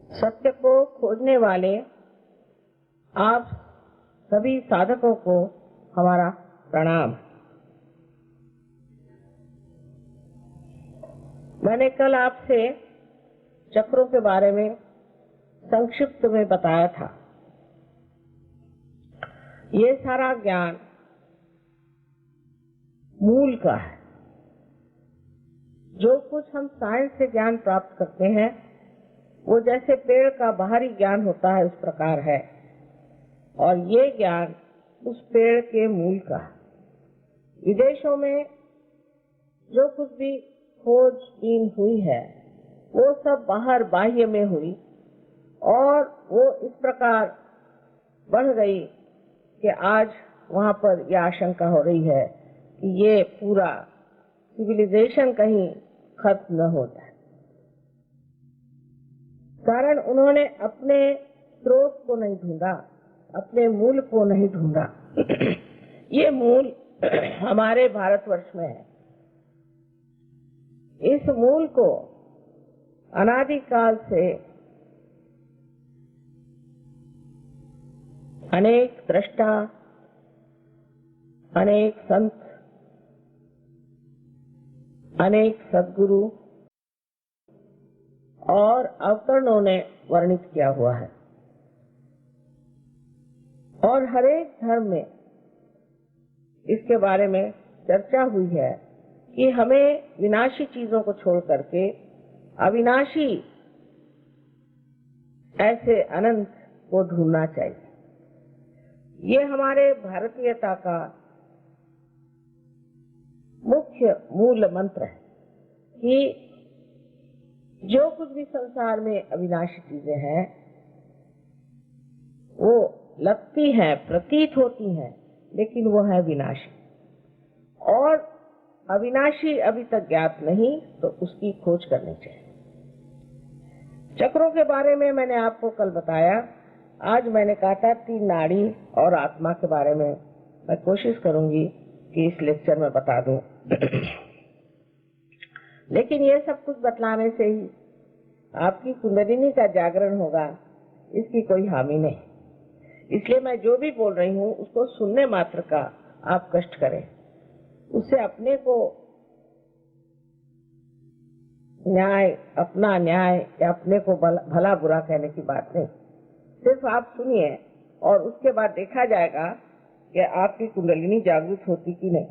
सत्य को खोजने वाले आप सभी साधकों को हमारा प्रणाम। मैंने कल आपसे चक्रों के बारे में संक्षिप्त में बताया था। ये सारा ज्ञान मूल का है। जो कुछ हम साइंस से ज्ञान प्राप्त करते हैं वो जैसे पेड़ का बाहरी ज्ञान होता है उस प्रकार है, और ये ज्ञान उस पेड़ के मूल का है। विदेशों में जो कुछ भी खोजबीन हुई है वो सब बाहर बाह्य में हुई, और वो इस प्रकार बढ़ गई कि आज वहाँ पर यह आशंका हो रही है कि ये पूरा सिविलाइजेशन कहीं खत्म न हो जाए। कारण उन्होंने अपने स्रोत को नहीं ढूंढा, अपने मूल को नहीं ढूंढा। ये मूल हमारे भारतवर्ष में है। इस मूल को अनादिकाल से अनेक दृष्टा, अनेक संत, अनेक सद्गुरु और अवतरणों ने वर्णित किया हुआ है, और हर एक धर्म में इसके बारे में चर्चा हुई है कि हमें विनाशी चीजों को छोड़ करके अविनाशी ऐसे अनंत को ढूंढना चाहिए। ये हमारे भारतीयता का मुख्य मूल मंत्र है कि जो कुछ भी संसार में अविनाशी चीजें हैं वो लगती हैं, प्रतीत होती हैं, लेकिन वो है विनाशी, और अविनाशी अभी तक ज्ञात नहीं, तो उसकी खोज करनी चाहिए। चक्रों के बारे में मैंने आपको कल बताया। आज मैंने कहा था 3 नाड़ी और आत्मा के बारे में मैं कोशिश करूंगी कि इस लेक्चर में बता दूं। लेकिन ये सब कुछ बतलाने से ही आपकी कुंडलिनी का जागरण होगा, इसकी कोई हामी नहीं। इसलिए मैं जो भी बोल रही हूँ उसको सुनने मात्र का आप कष्ट करें। उससे अपने को न्याय, अपना न्याय या अपने को भला बुरा कहने की बात नहीं। सिर्फ आप सुनिए और उसके बाद देखा जाएगा कि आपकी कुंडलिनी जागृत होती कि नहीं।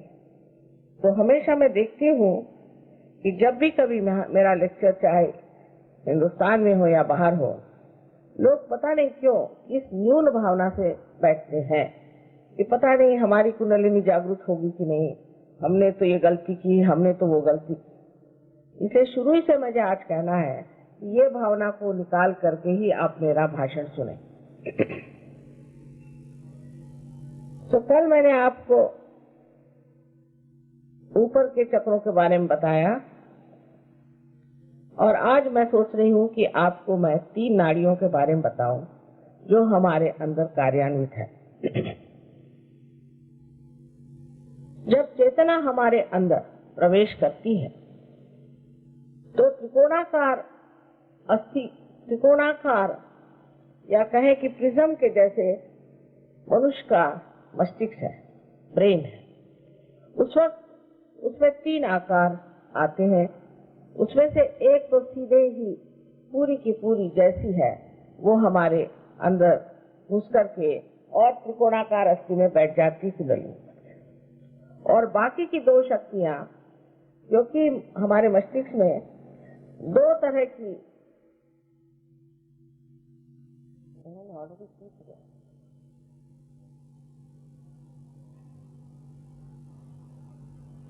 तो हमेशा मैं देखती हूँ कि जब भी कभी मेरा लेक्चर चाहे हिंदुस्तान में हो या बाहर हो, लोग पता नहीं क्यों इस न्यून भावना से बैठते हैं कि पता नहीं हमारी कुंडलिनी जागृत होगी कि नहीं, हमने तो ये गलती की, हमने तो वो गलती की। इसलिए शुरू ही से मुझे आज कहना है कि ये भावना को निकाल करके ही आप मेरा भाषण सुने। तो कल मैंने आपको ऊपर के चक्रों के बारे में बताया, और आज मैं सोच रही हूँ कि आपको मैं 3 नाड़ियों के बारे में बताऊं जो हमारे अंदर कार्यान्वित है। जब चेतना हमारे अंदर प्रवेश करती है तो त्रिकोणाकार त्रिकोणाकार या कहें कि प्रिज्म के जैसे मनुष्य का मस्तिष्क है, ब्रेन है। उस वक्त उसमें 3 आकार आते हैं। उसमें से एक तो सीधे ही पूरी की पूरी जैसी है वो हमारे अंदर घुस करके और त्रिकोणाकार अस्थि में बैठ जाती कुंडलिनी, और बाकी की 2 शक्तियां जो कि हमारे मस्तिष्क में 2 तरह की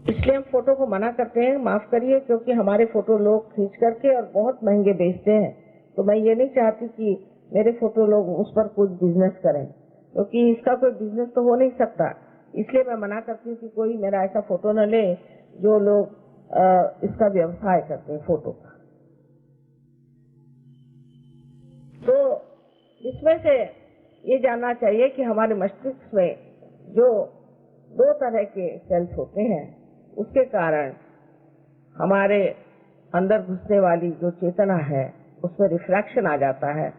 इसलिए हम फोटो को मना करते हैं, माफ करिए, क्योंकि हमारे फोटो लोग खींच करके और बहुत महंगे बेचते हैं। तो मैं ये नहीं चाहती कि मेरे फोटो लोग उस पर कुछ बिजनेस करें, क्योंकि इसका कोई बिजनेस तो हो नहीं सकता। इसलिए मैं मना करती हूँ कि कोई मेरा ऐसा फोटो न ले जो लोग इसका व्यवसाय करते हैं फोटो का। तो इसमें से ये जानना चाहिए कि हमारे मस्तिष्क में जो 2 तरह के सेल्स होते हैं, उसके कारण हमारे अंदर घुसने वाली जो चेतना है उसमें रिफ्रैक्शन आ जाता है,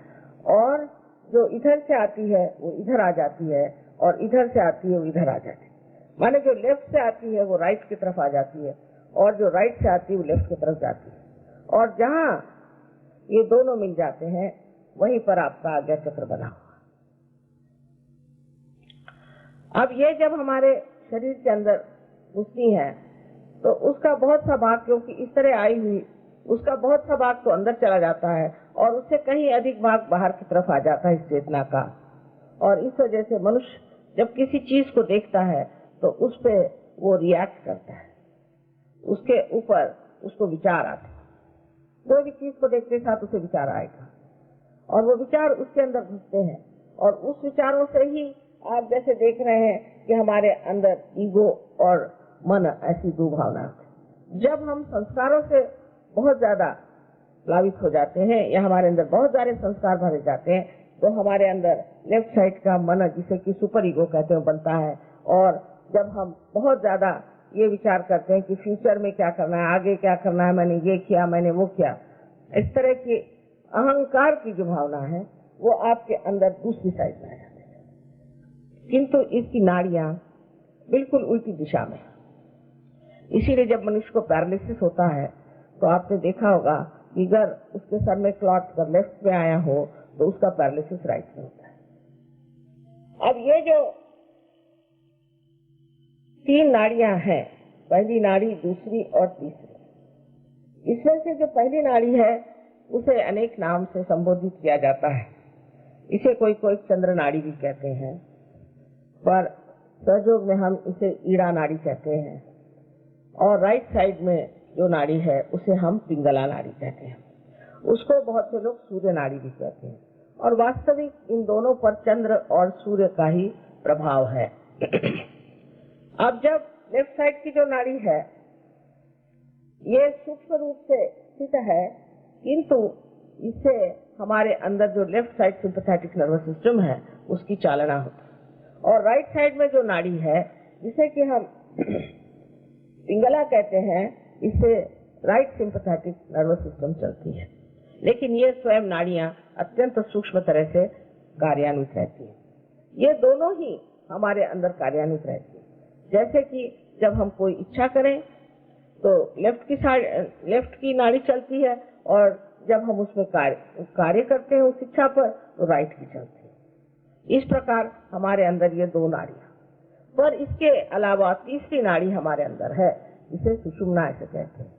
और जो इधर से आती है वो इधर आ जाती है, और इधर से आती है वो इधर आ जाती है। माने जो लेफ्ट से आती है वो राइट की तरफ आ जाती है, और जो राइट से आती है वो लेफ्ट की तरफ जाती है, और जहाँ ये दोनों मिल जाते हैं वहीं पर आपका आज्ञा चक्र बना हुआ। अब ये जब हमारे शरीर के अंदर घुसती है तो उसका बहुत सा भाग, क्योंकि इस तरह आई हुई, उसका बहुत सा भाग तो अंदर चला जाता है और उससे कहीं अधिक भाग बाहर की तरफ आ जाता है इस चेतना का। और इस वजह से मनुष्य जब किसी चीज को देखता है तो उस पे वो रिएक्ट करता है, उसके ऊपर उसको विचार आते हैं। कोई भी चीज को देखते साथ उसे विचार आएगा, और वो विचार उसके अंदर घुसते हैं, और उस विचारों से ही आप जैसे देख रहे हैं कि हमारे अंदर ईगो और मन ऐसी दो भावना है। जब हम संस्कारों से बहुत ज्यादा प्लावित हो जाते हैं या हमारे अंदर बहुत सारे संस्कार भरे जाते हैं तो हमारे अंदर लेफ्ट साइड का मन, जिसे कि सुपर ईगो कहते हैं, बनता है। और जब हम बहुत ज्यादा ये विचार करते हैं कि फ्यूचर में क्या करना है, आगे क्या करना है, मैंने ये किया, मैंने वो किया, इस तरह की अहंकार की जो भावना है वो आपके अंदर दूसरी साइड में आ जाती है। किंतु इसकी नाड़ियां बिल्कुल उल्टी दिशा में। इसीलिए जब मनुष्य को पैरालिसिस होता है तो आपने देखा होगा कि अगर उसके सर में क्लॉट कर लेफ्ट में आया हो तो उसका पैरालिसिस राइट में होता है। अब ये जो 3 नाड़ियां हैं, पहली नाड़ी, दूसरी और तीसरी, इसमें से जो पहली नाड़ी है उसे अनेक नाम से संबोधित किया जाता है। इसे कोई कोई चंद्र नाड़ी भी कहते हैं, पर सहयोग में हम इसे ईड़ा नाड़ी कहते हैं, और राइट साइड में जो नाड़ी है उसे हम पिंगला नाड़ी कहते हैं। उसको बहुत से लोग सूर्य नाड़ी भी कहते हैं, और वास्तविक इन दोनों पर चंद्र और सूर्य का ही प्रभाव है। अब जब लेफ्ट साइड की जो नाड़ी है ये सूक्ष्म रूप से स्थित है, किंतु इससे हमारे अंदर जो left side sympathetic nervous system है उसकी चालना होती है। और राइट साइड में जो नाड़ी है जिसे कि हम पिंगला कहते हैं, इससे राइट सिंपैथेटिक नर्वस सिस्टम चलती है। लेकिन ये स्वयं नाड़ियां अत्यंत सूक्ष्म तरह से कार्यान्वित रहती है। ये दोनों ही हमारे अंदर कार्यान्वित रहती है। जैसे कि जब हम कोई इच्छा करें तो लेफ्ट की नाड़ी चलती है, और जब हम उसमें कार्य करते हैं उस इच्छा पर तो राइट की चलती है। इस प्रकार हमारे अंदर ये 2 नाड़ियां, पर इसके अलावा तीसरी नाड़ी हमारे अंदर है जिसे सुषुम्ना ऐसे कहते हैं।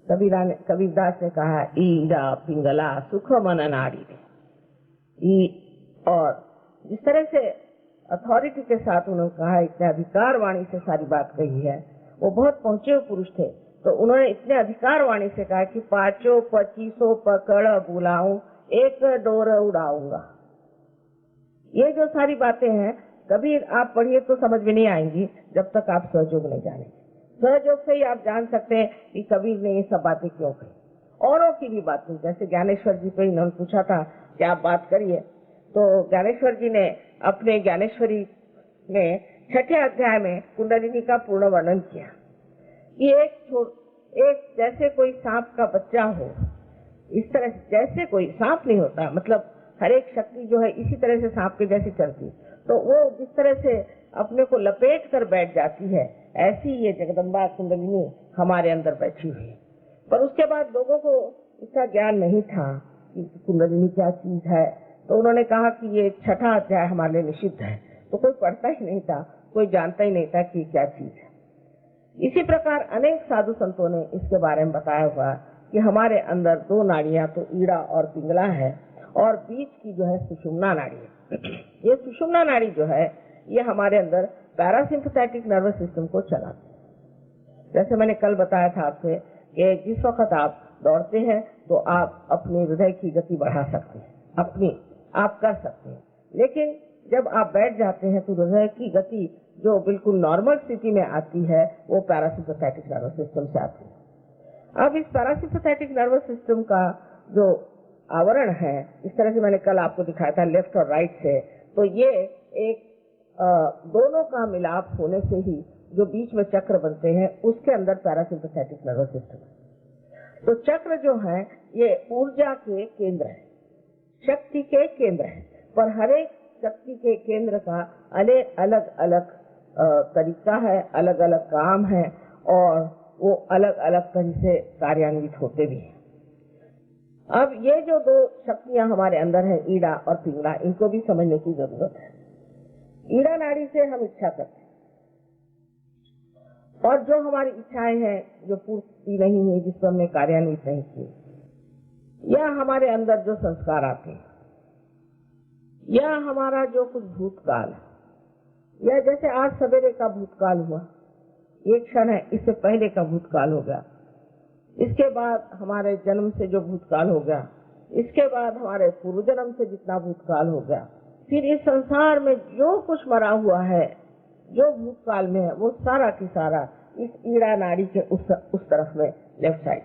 कबीरदास ने कहा, ईड़ा पिंगला सुख मन नाड़ी। और जिस तरह से अथॉरिटी के साथ उन्होंने कहा, इतने अधिकार वाणी से सारी बात कही है, वो बहुत पहुंचे हुए पुरुष थे, तो उन्होंने इतने अधिकार वाणी से कहा कि 5 25 पकड़ बुलाऊं, एक डोर उड़ाऊंगा। ये जो सारी बातें हैं कभी आप पढ़िए तो समझ में नहीं आएंगी जब तक आप सहयोग नहीं जानेंगे। सहयोग से ही आप जान सकते हैं कि कबीर ने ये सब बातें क्यों कही। औरों की भी बातें, जैसे ज्ञानेश्वर जी पे इन्होंने पूछा था कि आप बात करिए, तो ज्ञानेश्वर जी ने अपने ज्ञानेश्वरी में 6ठे अध्याय में कुंडलिनी का पूर्ण वर्णन किया कि एक जैसे कोई सांप का बच्चा हो, इस तरह जैसे कोई सांप नहीं होता, मतलब हर एक शक्ति जो है इसी तरह से सांप के जैसी चलती, तो वो जिस तरह से अपने को लपेट कर बैठ जाती है, ऐसी ये जगदम्बा कुंडलिनी हमारे अंदर बैठी हुई है। पर उसके बाद लोगों को इसका ज्ञान नहीं था कि कुंडलिनी क्या चीज है, तो उन्होंने कहा कि ये 6ठा अध्याय हमारे लिए निषिद्ध है, तो कोई पढ़ता ही नहीं था, कोई जानता ही नहीं था कि क्या चीज है। इसी प्रकार अनेक साधु संतों ने इसके बारे में बताया हुआ कि हमारे अंदर 2 नाड़ियां तो ईड़ा और पिंगला है, और बीच की जो है सुषुम्ना नाड़ी है। ये सुषुम्ना नाड़ी जो है ये हमारे अंदर पैरासिम्पैथेटिक नर्वस सिस्टम को चलाती है। जैसे मैंने कल बताया था आपसे कि जिस वक्त आप दौड़ते हैं तो आप अपने हृदय की गति बढ़ा सकते हैं, आप कर सकते हैं, लेकिन जब आप बैठ जाते हैं तो हृदय की गति जो बिल्कुल नॉर्मल स्थिति में आती है वो पैरासिम्पैथेटिक नर्वस सिस्टम से आती है। अब इस पैरासिम्पैथेटिक नर्वस सिस्टम का जो आवरण है, इस तरह से मैंने कल आपको दिखाया था लेफ्ट और राइट से, तो ये एक दोनों का मिलाप होने से ही जो बीच में चक्र बनते हैं उसके अंदर पैरासिम्पैथेटिक नर्वस सिस्टम है। तो चक्र जो है ये ऊर्जा के केंद्र है, शक्ति के केंद्र है, पर हर एक शक्ति के केंद्र का अलग अलग तरीका है, अलग अलग काम है और वो अलग अलग तरह से कार्यान्वित होते भी हैं। अब ये जो दो शक्तियां हमारे अंदर है, ईड़ा और पिंगला, इनको भी समझने की जरूरत है। ईड़ा नाड़ी से हम इच्छा करते हैं और जो हमारी इच्छाएं हैं जो पूर्ति नहीं हुई, जिस पर हमने कार्यान्वित नहीं की, या हमारे अंदर जो संस्कार आते हैं, या हमारा जो कुछ भूतकाल है, या जैसे आज सवेरे का भूतकाल हुआ, एक क्षण है, इससे पहले का भूतकाल हो गया, इसके बाद हमारे जन्म से जो भूतकाल हो गया, इसके बाद हमारे पूर्व जन्म से जितना भूतकाल हो गया, फिर इस संसार में जो कुछ मरा हुआ है, जो भूतकाल में है, वो सारा की सारा इस ईड़ा नाड़ी के उस तरफ में, लेफ्ट साइड।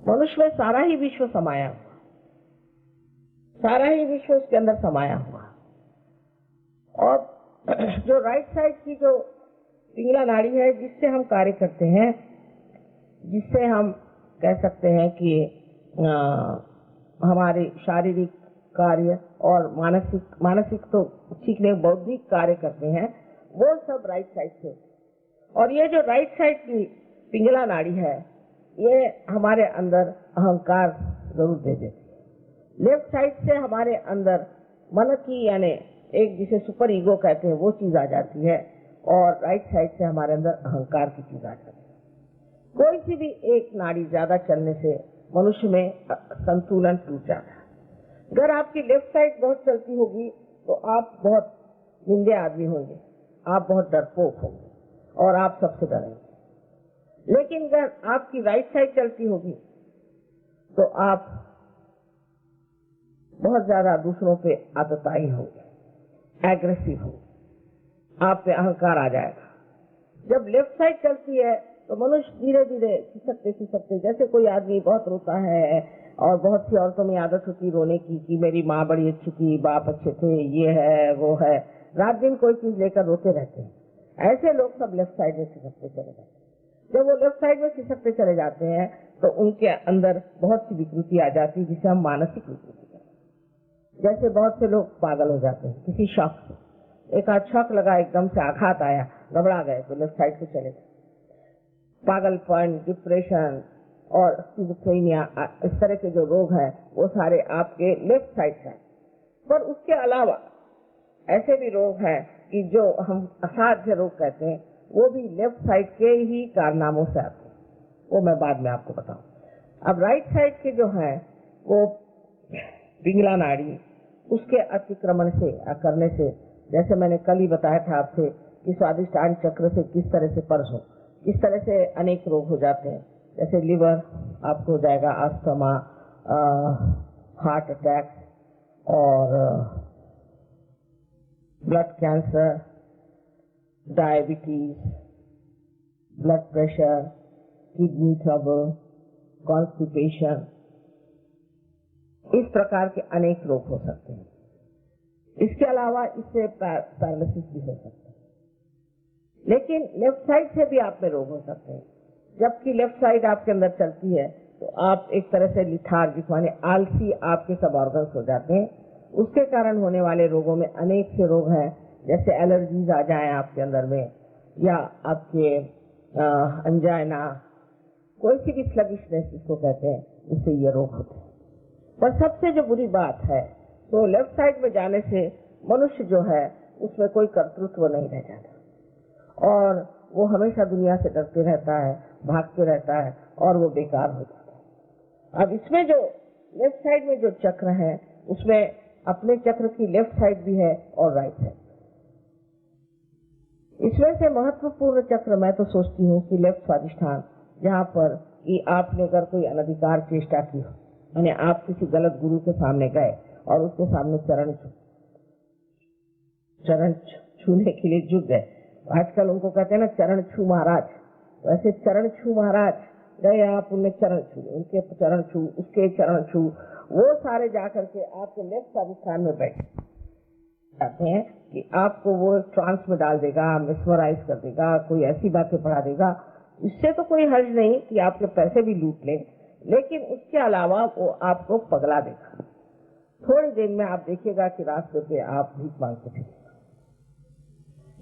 मनुष्य में सारा ही विश्व समाया हुआ, सारा ही विश्व उसके अंदर समाया हुआ। और जो राइट साइड की जो पिंगला नाड़ी है, जिससे हम कार्य करते हैं, जिससे हम कह सकते हैं कि हमारे शारीरिक कार्य और मानसिक तो ठीक नहीं, बौद्धिक कार्य करते हैं, वो सब राइट साइड से। और ये जो राइट साइड की पिंगला नाड़ी है, ये हमारे अंदर अहंकार जरूर दे देती है। लेफ्ट साइड से हमारे अंदर मन की, यानी एक जिसे सुपर ईगो कहते हैं, वो चीज आ जाती है, और राइट साइड से हमारे अंदर अहंकार की चीज आ जाती है। कोई सी भी एक नाड़ी ज्यादा चलने से मनुष्य में संतुलन टूट जाता है। अगर आपकी लेफ्ट साइड बहुत चलती होगी तो आप बहुत निंदे आदमी होंगे, आप बहुत डरपोक होंगे और आप सबसे डरेंगे। लेकिन अगर आपकी राइट साइड चलती होगी तो आप बहुत ज्यादा दूसरों पे आतताई होंगे, एग्रेसिव होंगे, आप पे अहंकार आ जाएगा। जब लेफ्ट साइड चलती है तो मनुष्य धीरे धीरे खिसकते, जैसे कोई आदमी बहुत रोता है, और बहुत सी औरतों में आदत होती रोने की कि मेरी माँ बड़ी अच्छी थी, बाप अच्छे थे, ये है वो है, रात दिन कोई चीज लेकर रोते रहते हैं। ऐसे लोग सब लेफ्ट साइड में खिसकते चले जाते हैं। जब वो लेफ्ट साइड में खिसकते चले जाते हैं तो उनके अंदर बहुत सी विकृति आ जाती है, जिसे हम मानसिक विकृति कहते हैं। जैसे बहुत से लोग पागल हो जाते हैं किसी शौक से, एक आध शौक लगा, एकदम से आघात आया, घबरा गए तो लेफ्ट साइड को चले गए। पागलपन, डिप्रेशन और स्किज़ोफ्रेनिया, इस तरह के जो रोग हैं वो सारे आपके लेफ्ट साइड से। पर उसके अलावा ऐसे भी रोग हैं कि जो हम असाध्य रोग कहते हैं, वो भी लेफ्ट साइड के ही कारनामों से आते हैं, वो मैं बाद में आपको बताऊं। अब राइट साइड के जो है वो पिंगला नाड़ी, उसके अतिक्रमण से करने से, जैसे मैंने कल ही बताया था आपसे कि स्वादिष्टान चक्र से किस तरह से पर्स हो, किस तरह से अनेक रोग हो जाते हैं। जैसे लिवर आपको हो जाएगा, अस्थमा, हार्ट अटैक और blood cancer, diabetes, blood pressure, kidney trouble, constipation, इस प्रकार के अनेक रोग हो सकते हैं। इसके अलावा इससे पैरालिसिस भी हो सकता है। लेकिन लेफ्ट साइड से भी आप में रोग हो सकते हैं। जबकि लेफ्ट साइड आपके अंदर चलती है तो आप एक तरह से लिथार्जिक, माने आलसी, आपके सब ऑर्गन्स हो जाते हैं। उसके कारण होने वाले रोगों में अनेक से रोग हैं, जैसे एलर्जीज आ जाए आपके अंदर में, या आपके अंजाइना, कोई सी भी स्लगिशनेस जिसको कहते हैं, उससे ये रोग होते हैं। पर सबसे जो बुरी बात है तो लेफ्ट साइड में जाने से मनुष्य जो है उसमें कोई कर्तृत्व नहीं रह जाता और वो हमेशा दुनिया से डरते रहता है, भागते रहता है और वो बेकार हो जाता है। अब इसमें जो लेफ्ट साइड में जो चक्र है उसमें अपने चक्र की लेफ्ट साइड भी है और राइट साइड। इसमें से महत्वपूर्ण चक्र मैं तो सोचती हूँ कि लेफ्ट स्वादिष्ठान, जहाँ पर कि आपने अगर कोई अनधिकार चेष्टा की हो, यानी आप किसी गलत गुरु के सामने गए और उसके सामने चरण छूने के लिए झुक गए। आजकल उनको कहते हैं ना चरण छू महाराज, वैसे चरण छू महाराज गए आप, उनने चरण छू, उनके चरण छू, उसके चरण छू, वो सारे जाकर के आपके लेफ्ट स्वादिष्ठान में बैठ जाते हैं कि आपको वो ट्रांस में डाल देगा, मिसमराइज कर देगा, कोई ऐसी बातें पढ़ा देगा इससे तो कोई हर्ज नहीं कि आपके पैसे भी लूट ले, लेकिन उसके अलावा वो आपको पगला देगा। थोड़ी देर में आप देखिएगा कि रास्ते पे आप भीख मांगते थे।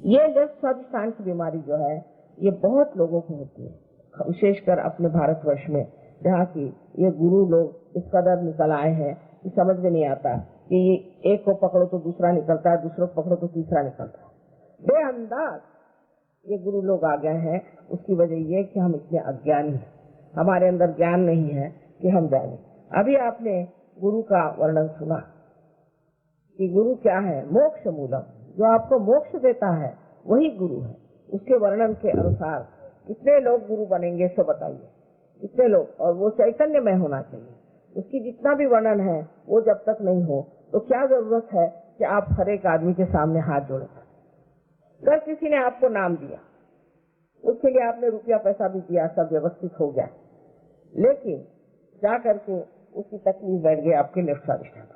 ये लेफ्ट स्वादिष्टान की बीमारी जो है ये बहुत लोगों को होती है, विशेषकर अपने भारतवर्ष में, जहाँ की ये गुरु लोग इस कदर निकल आए हैं कि समझ में नहीं आता कि ये एक को पकड़ो तो दूसरा निकलता है, दूसरों को पकड़ो तो तीसरा निकलता है। बेअंदाज ये गुरु लोग आ गए हैं। उसकी वजह ये कि हम इतने अज्ञानी हैं, हमारे अंदर ज्ञान नहीं है कि हम जाने। अभी आपने गुरु का वर्णन सुना कि गुरु क्या है, मोक्ष मूलम, जो आपको मोक्ष देता है वही गुरु है। उसके वर्णन के अनुसार कितने लोग गुरु बनेंगे सो बताइए, कितने लोग, और वो चैतन्य में होना चाहिए। उसकी जितना भी वर्णन है वो जब तक नहीं हो तो क्या जरूरत है कि आप हर एक आदमी के सामने हाथ जोड़े। अगर किसी ने आपको नाम दिया, उसके लिए आपने रुपया पैसा भी दिया, सब व्यवस्थित हो गया, लेकिन जा करके उसकी तकलीफ बैठ गई आपके लेफ्ट स्वादिष्टान।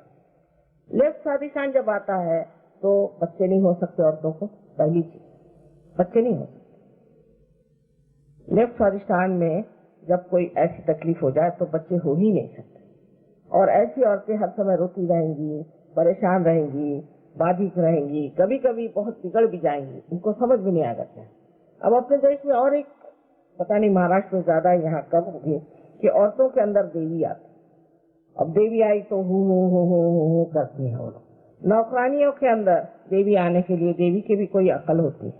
लेफ्ट स्वादिष्टान जब आता है तो बच्चे नहीं हो सकते औरतों को, पहली चीज बच्चे नहीं हो सकते। लेफ्ट स्वादिष्टान में जब कोई ऐसी तकलीफ हो जाए तो बच्चे हो ही नहीं सकते, और ऐसी औरतें हर समय रोती रहेंगी, परेशान रहेंगी, बाधित रहेंगी, कभी कभी बहुत बिगड़ भी जाएंगी, उनको समझ भी नहीं आएगा क्या। अब अपने देश में और एक, पता नहीं महाराष्ट्र में ज्यादा, यहाँ कम होगी, कि औरतों के अंदर देवी आती। अब देवी आई तो हूँ करती है वो लोग। नौकरानियों के अंदर देवी आने के लिए देवी की भी कोई अकल होती है,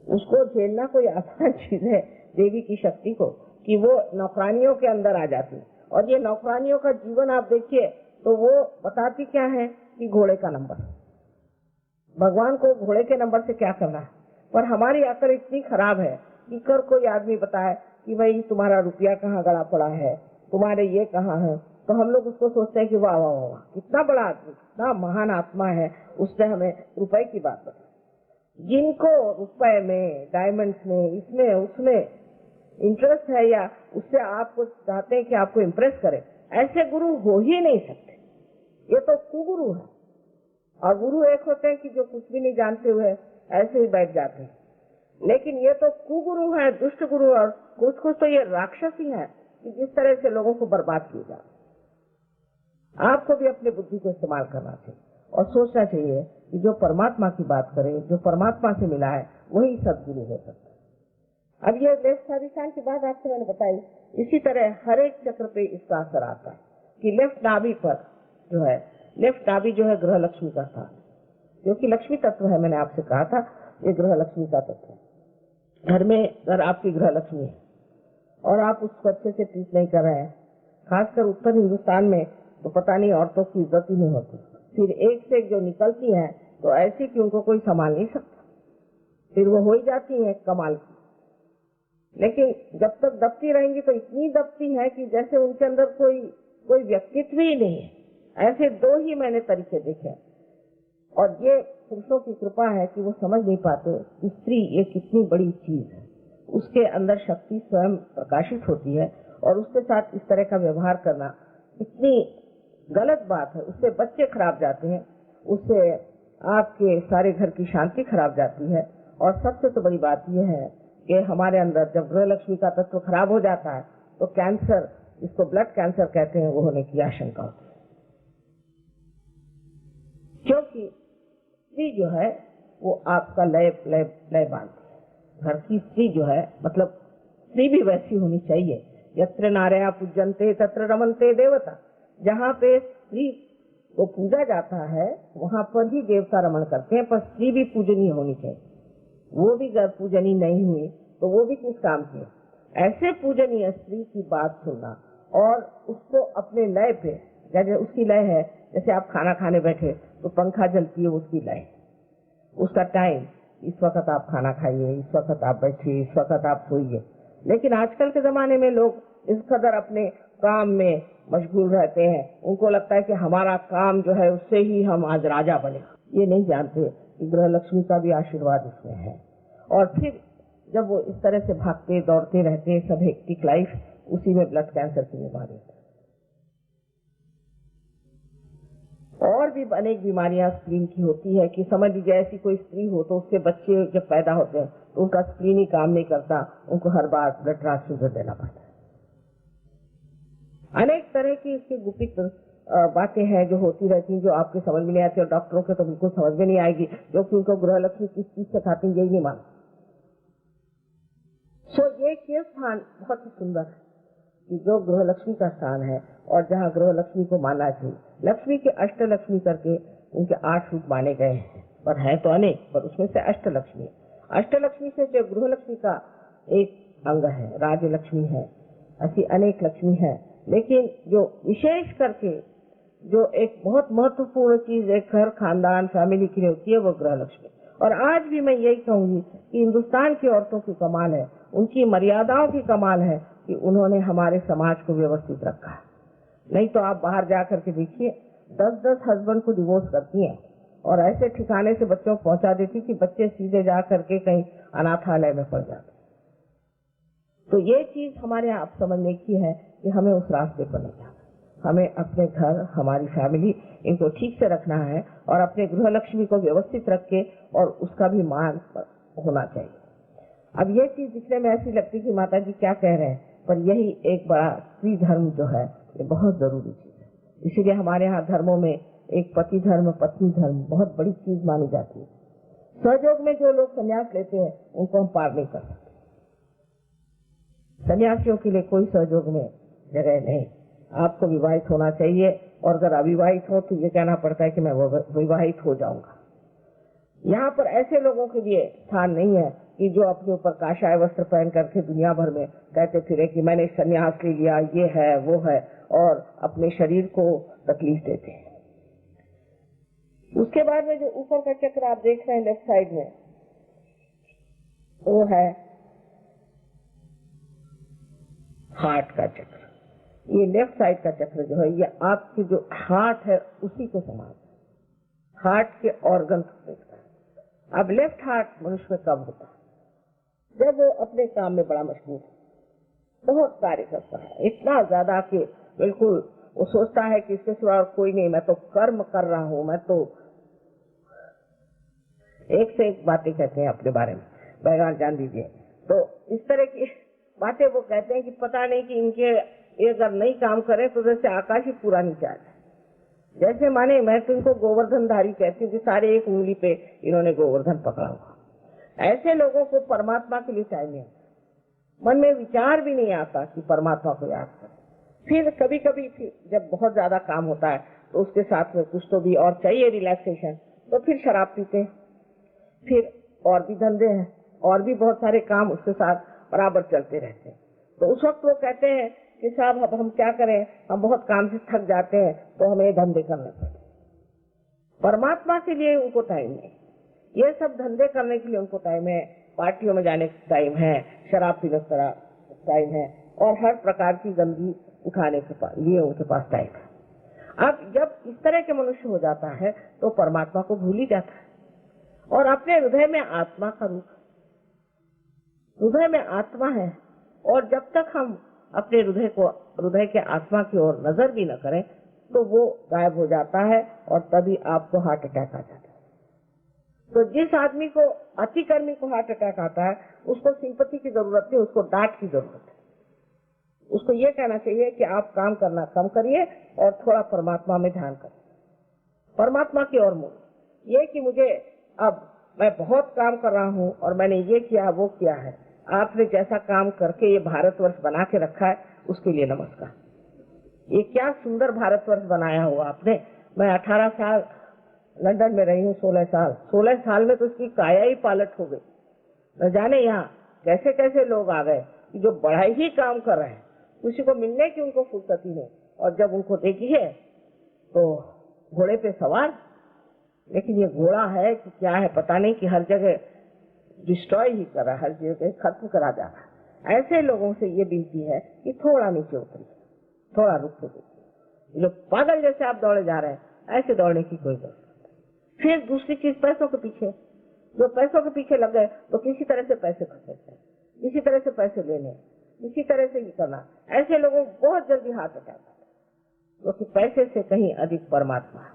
उसको झेलना कोई आसान चीज है देवी की शक्ति को, कि वो नौकरानियों के अंदर आ जाती। और ये नौकरानियों का जीवन आप देखिए तो वो बताती क्या है कि घोड़े का नंबर, भगवान को घोड़े के नंबर से क्या करना है। पर हमारी अकल इतनी खराब है कि कर कोई आदमी बताए कि भाई तुम्हारा रुपया कहाँ गड़ा पड़ा है, तुम्हारे ये कहाँ है, तो हम लोग उसको सोचते हैं कि वाह वाह वाह कितना बड़ा आदमी, कितना महान आत्मा है, उसने हमें रुपए की बात बताई। जिनको रुपए में, डायमंड्स में, इसमें उसमें इंटरेस्ट है, या उससे आपको चाहते हैं कि आपको इम्प्रेस करे, ऐसे गुरु हो ही नहीं सकते। ये तो कुगुरु है। और गुरु एक होते हैं कि जो कुछ भी नहीं जानते हुए ऐसे ही बैठ जाते हैं, लेकिन ये तो कुगुरु है, दुष्ट गुरु। और कुछ कुछ तो ये राक्षस ही है कि जिस तरह से लोगों को बर्बाद किया जाए। आपको भी अपनी बुद्धि को इस्तेमाल करना चाहिए और सोचना चाहिए कि जो परमात्मा की बात करे, जो परमात्मा से मिला है, वही सदगुरु हो सकता है। अब ये लेफ्ट स्वादिष्टान की बात आपको मैंने बताई, इसी तरह हर एक चक्र पे इसका असर आता है कि लेफ्ट नाभि पर जो है, लेफ्ट नाभि जो है ग्रह लक्ष्मी का स्थान, क्योंकि लक्ष्मी तत्व है, मैंने आपसे कहा था ये ग्रह लक्ष्मी का तत्व है। घर में अगर आपकी ग्रह लक्ष्मी है और आप उसको अच्छे से ट्रीट नहीं कर रहे हैं, खासकर उत्तर हिंदुस्तान में तो पता नहीं औरतों की इज्जत ही नहीं होती। फिर एक से एक जो निकलती हैं तो ऐसी कि उनको कोई संभाल नहीं सकता, फिर वो हो ही जाती है कमाल की। लेकिन जब तक दबती रहेंगी तो इतनी दबती है कि जैसे उनके अंदर कोई व्यक्तित्व ही नहीं है। ऐसे दो ही मैंने तरीके देखे, और ये पुरुषों की कृपा है कि वो समझ नहीं पाते कि स्त्री ये कितनी बड़ी चीज है, उसके अंदर शक्ति स्वयं प्रकाशित होती है, और उसके साथ इस तरह का व्यवहार करना इतनी गलत बात है। उससे बच्चे खराब जाते हैं, उससे आपके सारे घर की शांति खराब जाती है। और सबसे तो बड़ी बात यह है कि हमारे अंदर जब गृह लक्ष्मी का तत्व खराब हो जाता है तो कैंसर, इसको ब्लड कैंसर कहते हैं, वो होने की आशंका होती है। क्योंकि स्त्री जो है वो आपका लय बांधती है। घर की स्त्री जो है, मतलब स्त्री भी वैसी होनी चाहिए। यत्र नारया पूजन्ते तत्र रमन्ते देवता। जहाँ पे स्त्री को पूजा जाता है वहाँ पर ही देवता रमण करते हैं, पर स्त्री भी पूजनीय होनी चाहिए। वो भी अगर पूजनीय नहीं हुई तो वो भी किस काम की। ऐसे पूजनीय स्त्री की बात सुनना और उसको अपने लय पे, जैसे उसकी लय है, जैसे आप खाना खाने बैठे तो पंखा जलती है, उसकी लय, उसका टाइम, इस वक्त आप खाना खाइए, इस वक्त आप बैठिए, इस वक्त आप सोइए। लेकिन आजकल के जमाने में लोग इस कदर अपने काम में मशगूल रहते हैं, उनको लगता है कि हमारा काम जो है उससे ही हम आज राजा बने। ये नहीं जानते कि गृह लक्ष्मी का भी आशीर्वाद इसमें है। और फिर जब वो इस तरह से भागते दौड़ते रहते हैं, सब हेक्टिक लाइफ, उसी में ब्लड कैंसर की बीमारी। और भी अनेक बीमारियां स्त्रीन की होती है कि समझ लीजिए ऐसी कोई स्त्री हो तो उसके बच्चे जब पैदा होते हैं तो उनका स्प्लीन ही काम नहीं करता, उनको हर बार ब्लड ट्रांसफ्यूजन देना पड़ता है। अनेक तरह की इसकी गुपित बातें हैं जो होती रहती हैं, जो आपके समझ में नहीं आती और डॉक्टरों के तो बिल्कुल समझ में नहीं आएगी, क्योंकि उनको गृह लक्ष्मी किस चीज से खाती यही नहीं मालूम। ये स्थान बहुत ही सुंदर है कि जो गृह लक्ष्मी का स्थान है और जहाँ गृह लक्ष्मी को मानना चाहिए। लक्ष्मी के अष्ट लक्ष्मी करके उनके 8 रूप माने गए हैं, पर है तो अनेक, पर उसमें से अष्ट लक्ष्मी। अष्ट लक्ष्मी से जो गृह लक्ष्मी का एक अंग है, राज्य लक्ष्मी है, ऐसी अनेक लक्ष्मी है, लेकिन जो विशेष करके जो एक बहुत महत्वपूर्ण चीज एक घर, खानदान, फैमिली के लिए होती है, वो गृह लक्ष्मी। और आज भी मैं यही कहूंगी कि हिंदुस्तान की औरतों की कमाल है, उनकी मर्यादाओं की कमाल है कि उन्होंने हमारे समाज को व्यवस्थित रखा है। नहीं तो आप बाहर जाकर के देखिए, 10-10 हस्बैंड को डिवोर्स करती हैं और ऐसे ठिकाने से बच्चों को पहुंचा देती कि बच्चे सीधे जा करके कहीं अनाथालय में पड़ जाते। तो ये चीज हमारे यहाँ आप समझने की है कि हमें उस रास्ते पर नहीं जाना। हमें अपने घर, हमारी फैमिली, इनको ठीक से रखना है और अपने गृह लक्ष्मी को व्यवस्थित रख के और उसका भी मान होना चाहिए। अब ये चीज दिखने में ऐसी लगती कि माता जी क्या कह रहे हैं, पर यही एक बड़ा स्त्री धर्म जो है ये बहुत जरूरी चीज है। इसीलिए हमारे यहाँ धर्मों में एक पति धर्म, पत्नी धर्म बहुत बड़ी चीज मानी जाती है। सहयोग में जो लोग संन्यास लेते हैं उनको हम पार नहीं कर सकते। सन्यासियों के लिए कोई सहयोग में जगह नहीं। आपको विवाहित होना चाहिए और अगर अविवाहित हो तो ये कहना पड़ता है कि मैं विवाहित हो जाऊंगा। यहाँ पर ऐसे लोगों के लिए स्थान नहीं है कि जो अपने ऊपर काशाय वस्त्र पहन करके दुनिया भर में कहते फिरे कि मैंने सन्यास ले लिया, ये है वो है, और अपने शरीर को तकलीफ देते हैं। उसके बाद में जो ऊपर का चक्र आप देख रहे हैं लेफ्ट साइड में, वो है हार्ट का चक्र। ये लेफ्ट साइड का चक्र जो है ये आपकी जो हार्ट है उसी को समान है, हार्ट के ऑर्गन को देखता है। अब लेफ्ट हार्ट मनुष्य में कब होता है? जब वो अपने काम में बड़ा मशगूल है, बहुत कार्य करता है, इतना ज्यादा कि बिल्कुल वो सोचता है कि इसके सिवा कोई नहीं, मैं तो कर्म कर रहा हूँ, मैं तो एक से एक बातें कहते हैं अपने बारे में, बैकग्राउंड जान दीजिए। तो इस तरह की बातें वो कहते हैं कि पता नहीं कि इनके ये अगर नहीं काम करे तो जैसे आकाश ही पूरा नीचे आ जाए। जैसे माने मैं तो इनको गोवर्धनधारी कहती हूँ कि सारे एक उंगली पे इन्होंने गोवर्धन पकड़ा हुआ। ऐसे लोगों को परमात्मा के लिए चाहिए, मन में विचार भी नहीं आता कि परमात्मा को याद करें। फिर कभी कभी जब बहुत ज्यादा काम होता है तो उसके साथ में कुछ तो भी और चाहिए रिलैक्सेशन, तो फिर शराब पीते हैं, फिर और भी धंधे हैं और भी बहुत सारे काम उसके साथ बराबर चलते रहते हैं। तो उस वक्त वो कहते हैं कि साहब अब हम क्या करें, हम बहुत काम से थक जाते हैं तो हमें धंधे करने पड़ते। परमात्मा के लिए उनको टाइम नहीं, ये सब धंधे करने के लिए उनको टाइम है, पार्टियों में जाने का टाइम है, शराब पीने का टाइम है और हर प्रकार की गंदगी उठाने के लिए उनके पास टाइम है। अब जब इस तरह के मनुष्य हो जाता है तो परमात्मा को भूल ही जाता है और अपने हृदय में आत्मा का रूप, हृदय में आत्मा है, और जब तक हम अपने हृदय के आत्मा की ओर नजर भी न करें तो वो गायब हो जाता है और तभी आपको हार्ट अटैक आ जाता है। तो जिस आदमी को, अतिकर्मी को हार्ट अटैक आता है उसको सिंपैथी की जरूरत नहीं, उसको डांट की जरूरत है। उसको ये कहना चाहिए कि आप काम करना कम करिए और थोड़ा परमात्मा में ध्यान करिए, परमात्मा की ओर मुड़िए। ये कि मुझे अब मैं बहुत काम कर रहा हूँ और मैंने ये किया वो किया है, आपने जैसा काम करके ये भारतवर्ष बना के रखा है उसके लिए नमस्कार। ये क्या सुंदर भारतवर्ष बनाया हुआ आपने। मैं 18 साल लंदन में रही हूँ, 16 साल में तो इसकी काया ही पालट हो गई। न जाने यहाँ कैसे कैसे लोग आ गए जो बड़ा ही काम कर रहे हैं, किसी को मिलने की उनको फुर्सत ही नहीं, और जब उनको देखिए तो घोड़े पे सवार, लेकिन ये घोड़ा है कि क्या है पता नहीं, कि हर जगह डिस्ट्रॉय ही कर रहा है, हर जगह खत्म करा जा रहा है। ऐसे लोगों से ये विनती है कि थोड़ा नीचे उतरिए, थोड़ा रुक के देखिए। लोग पागल जैसे आप दौड़े जा रहे हैं, ऐसे दौड़ने की कोई जरूरत नहीं। फिर दूसरी चीज, पैसों के पीछे, जो पैसों के पीछे लग गए तो किसी तरह से पैसे खर्चते हैं, किसी तरह से पैसे लेने, किसी तरह से ये करना, ऐसे लोगों को बहुत जल्दी हार्ट अटैक आता है, क्योंकि पैसे से कहीं अधिक परमात्मा है।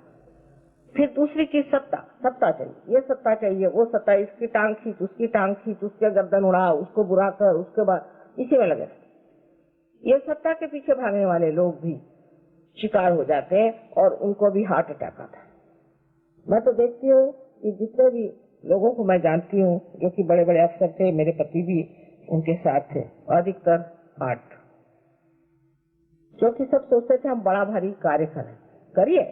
फिर दूसरी चीज सत्ता, सत्ता चाहिए, ये सत्ता चाहिए, वो सत्ता, इसकी टांग खींच, उसकी टांग खींच, उसके गर्दन उड़ा, उसको बुरा कर, उसके बाद इसी में लगे। ये सत्ता के पीछे भागने वाले लोग भी शिकार हो जाते हैं और उनको भी हार्ट अटैक आता है। मैं तो देखती हूँ कि जितने भी लोगों को मैं जानती हूँ जो कि बड़े बड़े अफसर थे, मेरे पति भी उनके साथ थे, अधिकतर हार्ट, क्योंकि सब सोचते थे हम बड़ा भारी कार्य करें। करिए,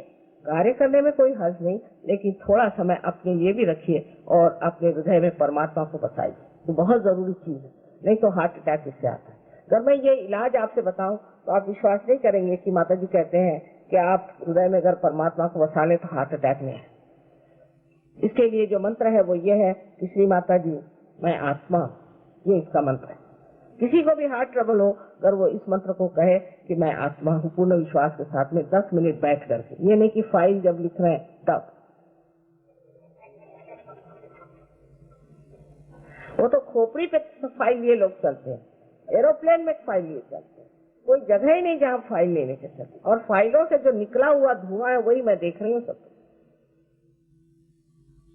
कार्य करने में कोई हर्ज नहीं, लेकिन थोड़ा समय अपने लिए भी रखिए और अपने हृदय में परमात्मा को बसाइए, तो बहुत जरूरी चीज है, नहीं तो हार्ट अटैक इससे आता है। अगर मैं ये इलाज आपसे बताऊं तो आप विश्वास नहीं करेंगे कि माता जी कहते हैं कि आप हृदय में अगर परमात्मा को बसा लें तो हार्ट अटैक नहीं है। इसके लिए जो मंत्र है वो ये है कि श्री माता जी मैं आत्मा, ये इसका मंत्र है। किसी को भी हार्ट ट्रबल हो, अगर वो इस मंत्र को कहे कि मैं आत्मा हूँ, पूर्ण विश्वास के साथ में 10 मिनट बैठ करके, ये नहीं कि फाइल जब लिख रहे हैं तब, वो तो खोपड़ी पे फाइल लिए लोग चलते हैं, एरोप्लेन में फाइल लिए चलते हैं, कोई जगह ही नहीं जहाँ फाइल लेने के चलते, और फाइलों से जो निकला हुआ धुआं है वही मैं देख रही हूँ सब।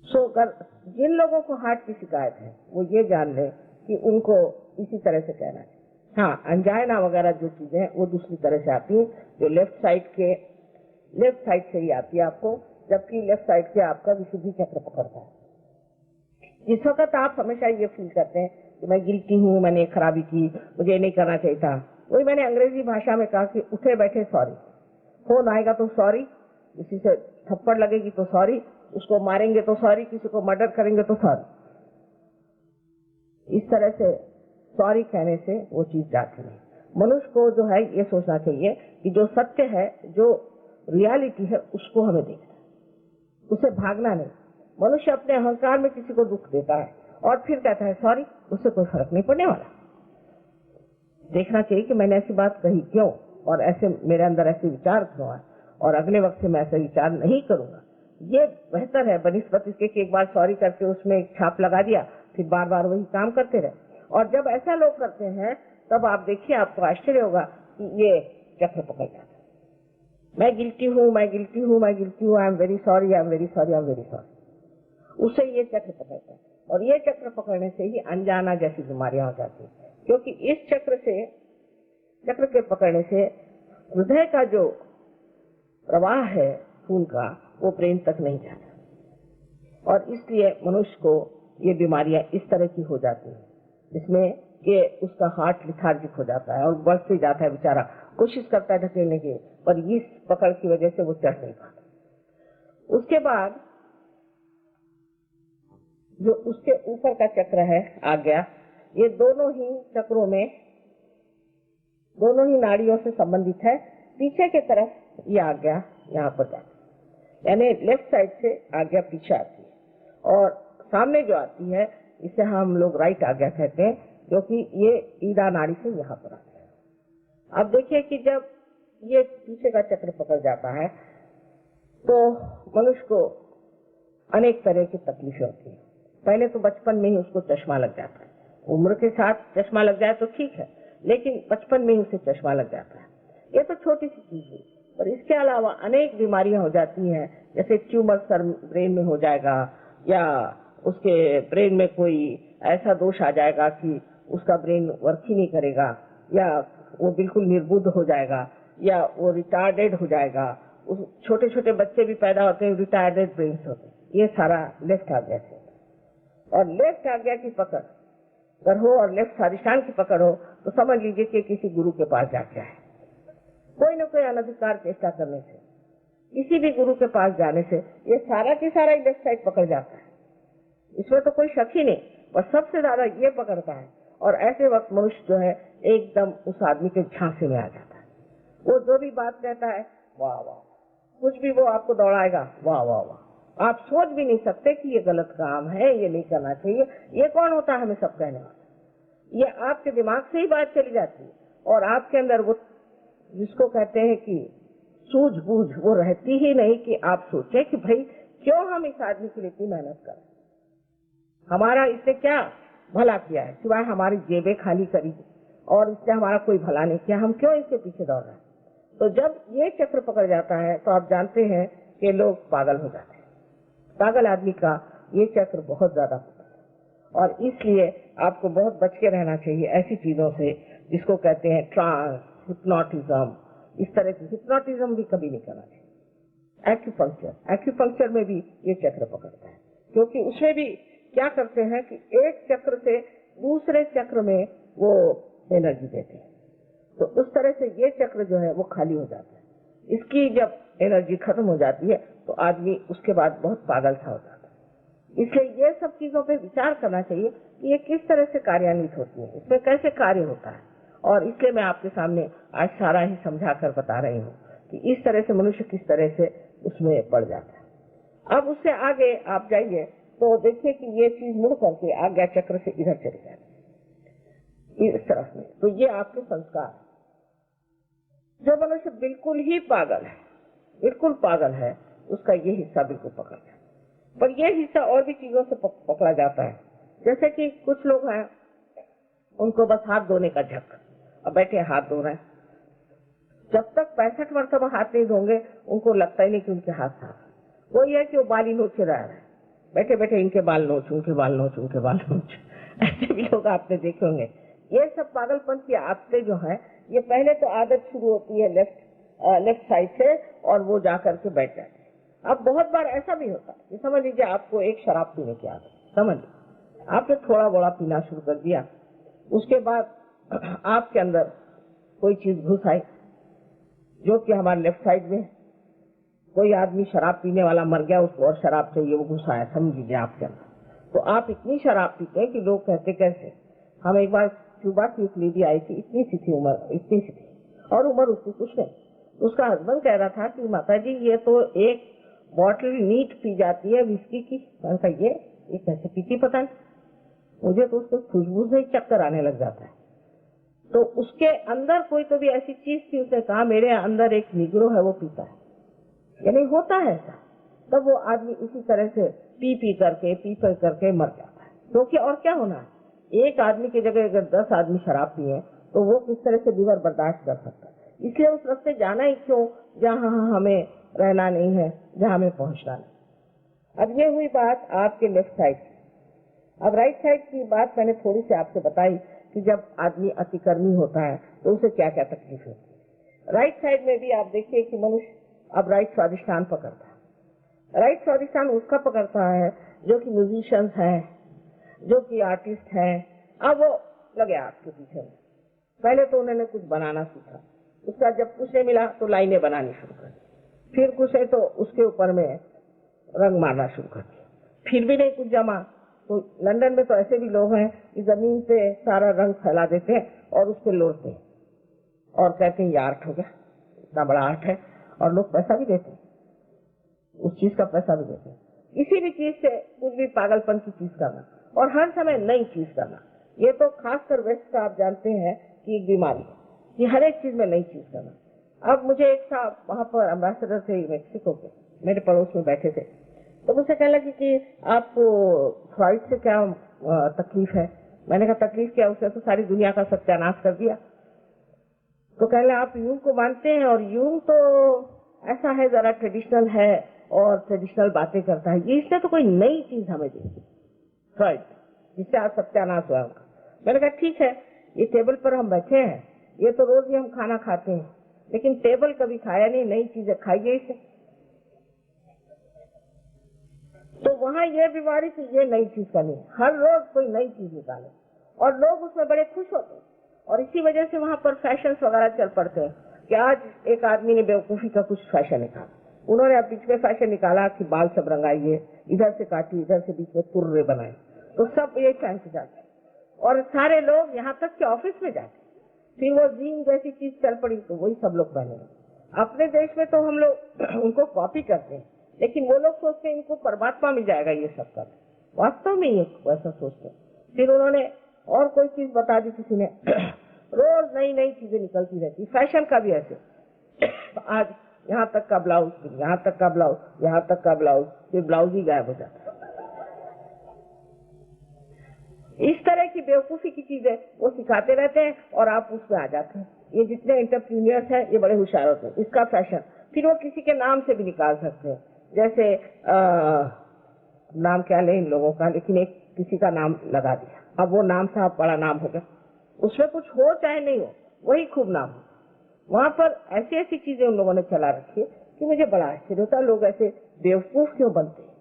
जिन लोगों को हार्ट की शिकायत है वो ये जान ले कि उनको इसी तरह से कहना है। हाँ, अंजाइना वगैरह जो चीजें हैं वो दूसरी तरह से आती है, जो लेफ्ट साइड से ही आती है आपको, जबकि लेफ्ट साइड से आपका विशुद्धि चक्र पकड़ता है। जिस वक्त आप हमेशा ये फील करते हैं कि मैं गिल्टी हूँ, मैंने खराबी की, मुझे नहीं करना चाहिए था, वही मैंने अंग्रेजी भाषा में कहा कि उठे बैठे सॉरी, फोन आएगा तो सॉरी, किसी से थप्पड़ लगेगी तो सॉरी, उसको मारेंगे तो सॉरी, किसी को मर्डर करेंगे तो सॉरी। इस तरह से सॉरी कहने से वो चीज जाती है। मनुष्य को जो है ये सोचना चाहिए कि जो सत्य है, जो रियलिटी है, उसको हमें देखना है, उसे भागना नहीं। मनुष्य अपने अहंकार में किसी को दुख देता है और फिर कहता है सॉरी, उससे कोई फर्क नहीं पड़ने वाला। देखना चाहिए कि मैंने ऐसी बात कही क्यों, और ऐसे मेरे अंदर ऐसे विचार क्यों आए, और अगले वक्त से मैं ऐसे विचार नहीं करूंगा। ये बेहतर है बनिस्बत इसके कि एक बार सॉरी करके उसमें एक छाप लगा दिया, फिर बार बार वही काम करते रहे। और जब ऐसा लोग करते हैं तब आप देखिए, आपको आश्चर्य होगा कि ये चक्र पकड़ जाता है। मैं गिल्टी हूँ, मैं गिल्टी हूँ, मैं गिल्टी हूँ, I am very sorry, I am very sorry, I am very sorry, उससे ये चक्र पकड़ता है। और ये चक्र पकड़ने से ही अनजाना जैसी बीमारियां हो जाती है, क्योंकि इस चक्र के पकड़ने से हृदय का जो प्रवाह है खून का, वो ब्रेन तक नहीं जाता, और इसलिए मनुष्य को ये बीमारियां इस तरह की हो जाती है, जिसमें कि उसका हार्ट लिथार्जिक हो जाता है और बढ़ते जाता है, बेचारा कोशिश करता है ढकेलने की, पर इस पकड़ की वजह से वो चढ़ नहीं पाता। उसके बाद जो उसके ऊपर का चक्र है आज्ञा, ये दोनों ही चक्रों में, दोनों ही नाड़ियों से संबंधित है। पीछे की तरफ ये आज्ञा यहाँ पर जाती है, यानी लेफ्ट साइड से आज्ञा पीछे आती है, और सामने जो आती है इसे हम लोग राइट आज्ञा कहते हैं, जो कि ये ईड़ा नाड़ी से यहाँ पर आती है। अब देखिए कि जब ये पीछे का चक्र पकड़ जाता है तो मनुष्य को अनेक तरह की तकलीफें होती है। पहले तो बचपन में ही उसको चश्मा लग जाता है, उम्र के साथ चश्मा लग जाए तो ठीक है, लेकिन बचपन में ही उसे चश्मा लग जाता है। ये तो छोटी सी चीज है, पर इसके अलावा अनेक बीमारियां हो जाती हैं, जैसे ट्यूमर सर ब्रेन में हो जाएगा, या उसके ब्रेन में कोई ऐसा दोष आ जाएगा कि उसका ब्रेन वर्क ही नहीं करेगा, या वो बिल्कुल निर्बुद्ध हो जाएगा, या वो रिटार्डेड हो जाएगा। छोटे छोटे बच्चे भी पैदा होते हैं रिटार्डेड ब्रेन होते हैं। ये सारा लेफ्ट आज्ञा से। और लेफ्ट आज्ञा की पकड़ अगर हो और लेफ्ट स्वादिष्ठान की पकड़ हो तो समझ लीजिए कि किसी गुरु के पास जाके है। कोई न कोई अनधिकार चेष्टा करने से, किसी भी गुरु के पास जाने से ये सारा की सारा लेफ्ट साइड पकड़ जाता है, इसमें तो कोई शक ही नहीं। और सबसे ज्यादा ये पकड़ता है, और ऐसे वक्त मनुष्य जो है एकदम उस आदमी के झांसे में आ जाता है। वो जो भी बात कहता है वाह वाह, कुछ भी वो आपको दौड़ाएगा वाह वाह वाह। आप सोच भी नहीं सकते कि ये गलत काम है, ये नहीं करना चाहिए। ये कौन होता है हमें सब कहने वाला? ये आपके दिमाग से ही बात चली जाती है, और आपके अंदर वो जिसको कहते हैं कि सूझबूझ वो रहती ही नहीं कि आप सोचे कि भाई क्यों हम इस आदमी के लिए इतनी मेहनत करें, हमारा इसने क्या भला किया है सिवाय हमारी जेबें खाली करी, और इससे हमारा कोई भला नहीं किया, हम क्यों इसके पीछे दौड़ रहे हैं। तो जब ये चक्र पकड़ जाता है तो आप जानते हैं कि लोग पागल हो जाते हैं। पागल आदमी का ये चक्र बहुत ज्यादा होता है और इसलिए आपको बहुत बच के रहना चाहिए ऐसी चीजों से जिसको कहते हैं ट्रांस, हिप्नोटिज्म। इस तरह की हिप्नोटिज्म भी कभी नहीं करना चाहिए। एक्यूपंक्चर में भी ये चक्र पकड़ता है, क्योंकि उसमें भी क्या करते हैं कि एक चक्र से दूसरे चक्र में वो एनर्जी देते हैं, तो उस तरह से ये चक्र जो है वो खाली हो जाता है। इसकी जब एनर्जी खत्म हो जाती है तो आदमी उसके बाद बहुत पागल सा हो जाता है। इसलिए ये सब चीजों पे विचार करना चाहिए कि ये किस तरह से कार्यान्वित होती है, इसमें कैसे कार्य होता है। और इसलिए मैं आपके सामने आज सारा ही समझा कर बता रही हूँ कि इस तरह से मनुष्य किस तरह से उसमें पड़ जाता है। अब उससे आगे आप जाइए तो देखिए कि ये चीज मुड़ करके आज्ञा चक्र से इधर चली जाती है, इस तरफ में। तो ये आपके संस्कार। जो मनुष्य बिल्कुल ही पागल है, बिल्कुल पागल है, उसका ये हिस्सा बिल्कुल पकड़ जाता है। पर ये हिस्सा और भी चीजों से पकड़ा जाता है। जैसे कि कुछ लोग हैं, उनको बस हाथ धोने का झक, अब बैठे हाथ धो रहे हैं, जब तक 65 मरतबा हाथ नहीं धोंगे उनको लगता ही नहीं कि उनके हाथ साफ। वो ये है कि वो बाल ही नोचे रह रहे हैं, बैठे बैठे इनके बाल नोच, उनके बाल नोच, उनके बाल नोच। ऐसे भी लोग आपने देखे होंगे। ये सब पागलपन की आदतें जो है, ये पहले तो आदत शुरू होती है लेफ्ट साइड से और वो जाकर के बैठ जाते हैं। अब बहुत बार ऐसा भी होता है, समझ लीजिए आपको एक शराब पीने की आदत, समझ लीजिए आपने थोड़ा बड़ा पीना शुरू कर दिया, उसके बाद आपके अंदर कोई चीज घुस आई जो कि हमारे लेफ्ट साइड में, कोई आदमी शराब पीने वाला मर गया, उसको और शराब चाहिए, वो घुस आया समझ लीजिए आपके अंदर। तो आप इतनी शराब पीते हैं कि लोग कहते कैसे। हम एक बार क्यूबा की एक लेडी आई थी, इतनी सी थी उम्र, इतनी सी थी, और उम्र उसकी कुछ नहीं। उसका हस्बैंड कह रहा था कि माता जी ये तो एक बॉटल नीट पी जाती है विस्की की। मैंने कहा ये कैसे पीती पता नहीं, मुझे तो उसको खुशबू से ही चक्कर आने लग जाता है। तो उसके अंदर कोई तो भी ऐसी चीज थी, उसने कहा मेरे अंदर एक निग्रो है वो पीता है, यानी होता है ऐसा। तब वो आदमी इसी तरह से पी करके मर जाता है। क्योंकि और क्या होना है, एक आदमी की जगह अगर 10 आदमी शराब पिए तो वो किस तरह से लीवर बर्दाश्त कर सकता है। इसलिए उस रास्ते जाना ही क्यों जहाँ हमें रहना नहीं है, जहाँ हमें पहुंचना नहीं। अब ये हुई बात आपके लेफ्ट साइड की। अब राइट साइड की बात मैंने थोड़ी सी आपसे बताई कि जब आदमी अतिकर्मी होता है तो उसे क्या क्या तकलीफ होती है। राइट साइड में भी आप देखिए कि मनुष्य अब राइट स्वादिष्ठान पकड़ता है। राइट स्वादिष्ठान उसका पकड़ता है जो कि म्यूजिशियंस है, जो कि आर्टिस्ट है। अब वो लगे आपके पीछे में, पहले तो उन्होंने कुछ बनाना सीखा, उसका जब कुछ नहीं मिला तो लाइनें बनानी शुरू कर दी, फिर कुछ है तो उसके ऊपर में रंग मारना शुरू कर दिया, फिर भी नहीं कुछ जमा तो लंदन में तो ऐसे भी लोग हैं कि जमीन पे सारा रंग फैला देते हैं और उस पर लोटते हैं और कहते हैं ये आर्ट हो गया, इतना बड़ा आर्ट है, और लोग पैसा भी देते हैं, उस चीज का पैसा भी देते हैं। किसी भी चीज से कुछ भी पागलपन की चीज करना और हर समय नई चीज करना, ये तो खासकर वेस्ट का आप जानते हैं कि एक बीमारी है कि हर एक चीज में नई चीज करना। अब मुझे एक साहब वहां पर अम्बेसडर थे मेक्सिको के, मेरे पड़ोस में बैठे थे, तो मुझसे कहने लगे कि आपको फ्राइड से क्या तकलीफ है। मैंने कहा तकलीफ क्या, उसने तो सारी दुनिया का सत्यानाश कर दिया। तो कहने लगे आप यूंग को मानते हैं, और यूंग तो ऐसा है जरा ट्रेडिशनल है और ट्रेडिशनल बातें करता है, ये इसने तो कोई नई चीज हमें दी फ्राइड जिससे आज सत्यानाश हुआ उनका। मैंने कहा ठीक है, ये टेबल पर हम बैठे हैं, ये तो रोज ही हम खाना खाते हैं, लेकिन टेबल कभी खाया नहीं, नई चीजें खाइए इसे। तो वहाँ ये बीमारी की ये नई चीज का नहीं, हर रोज कोई नई चीज निकाले और लोग उसमें बड़े खुश होते हैं। और इसी वजह से वहाँ पर फैशन वगैरह चल पड़ते हैं कि आज एक आदमी ने बेवकूफी का कुछ फैशन निकाला, उन्होंने अब बीच में फैशन निकाला कि बाल सब रंगाइए, इधर से काटिए, इधर से बीच में तुर्रे बनाए, तो सब ये फैशन से जाते हैं और सारे लोग यहाँ तक कि ऑफिस में जाते। फिर वो जीन जैसी चीज चल पड़ी तो वही सब लोग पहने। अपने देश में तो हम लोग उनको कॉपी करते हैं, लेकिन वो लोग सोचते हैं इनको परमात्मा मिल जाएगा ये सब कर, वास्तव में ये वैसा सोचते हैं। फिर उन्होंने और कोई चीज बता दी किसी ने, रोज नई नई चीजें निकलती रहती, फैशन का भी ऐसे। आज यहाँ तक का ब्लाउज, यहाँ तक का ब्लाउज, यहाँ तक का ब्लाउज, फिर ब्लाउज ही गायब हो जाता है। इस तरह की बेवकूफी की चीजें वो सिखाते रहते हैं और आप उसमें आ जाते हैं। ये जितने एंटरप्रीनियर्स हैं ये बड़े होशियार होते हैं, इसका फैशन, फिर वो किसी के नाम से भी निकाल सकते हैं, जैसे नाम क्या ले इन लोगों का, लेकिन एक किसी का नाम लगा दिया, अब वो नाम साहब बड़ा नाम हो गया, उसमें कुछ हो चाहे नहीं हो, वही खूब नाम हो। वहां पर ऐसी ऐसी चीजें उन लोगों ने चला रखी है कि मुझे बड़ा आश्चर्य होता है, लोग ऐसे बेवकूफ क्यों बनते हैं।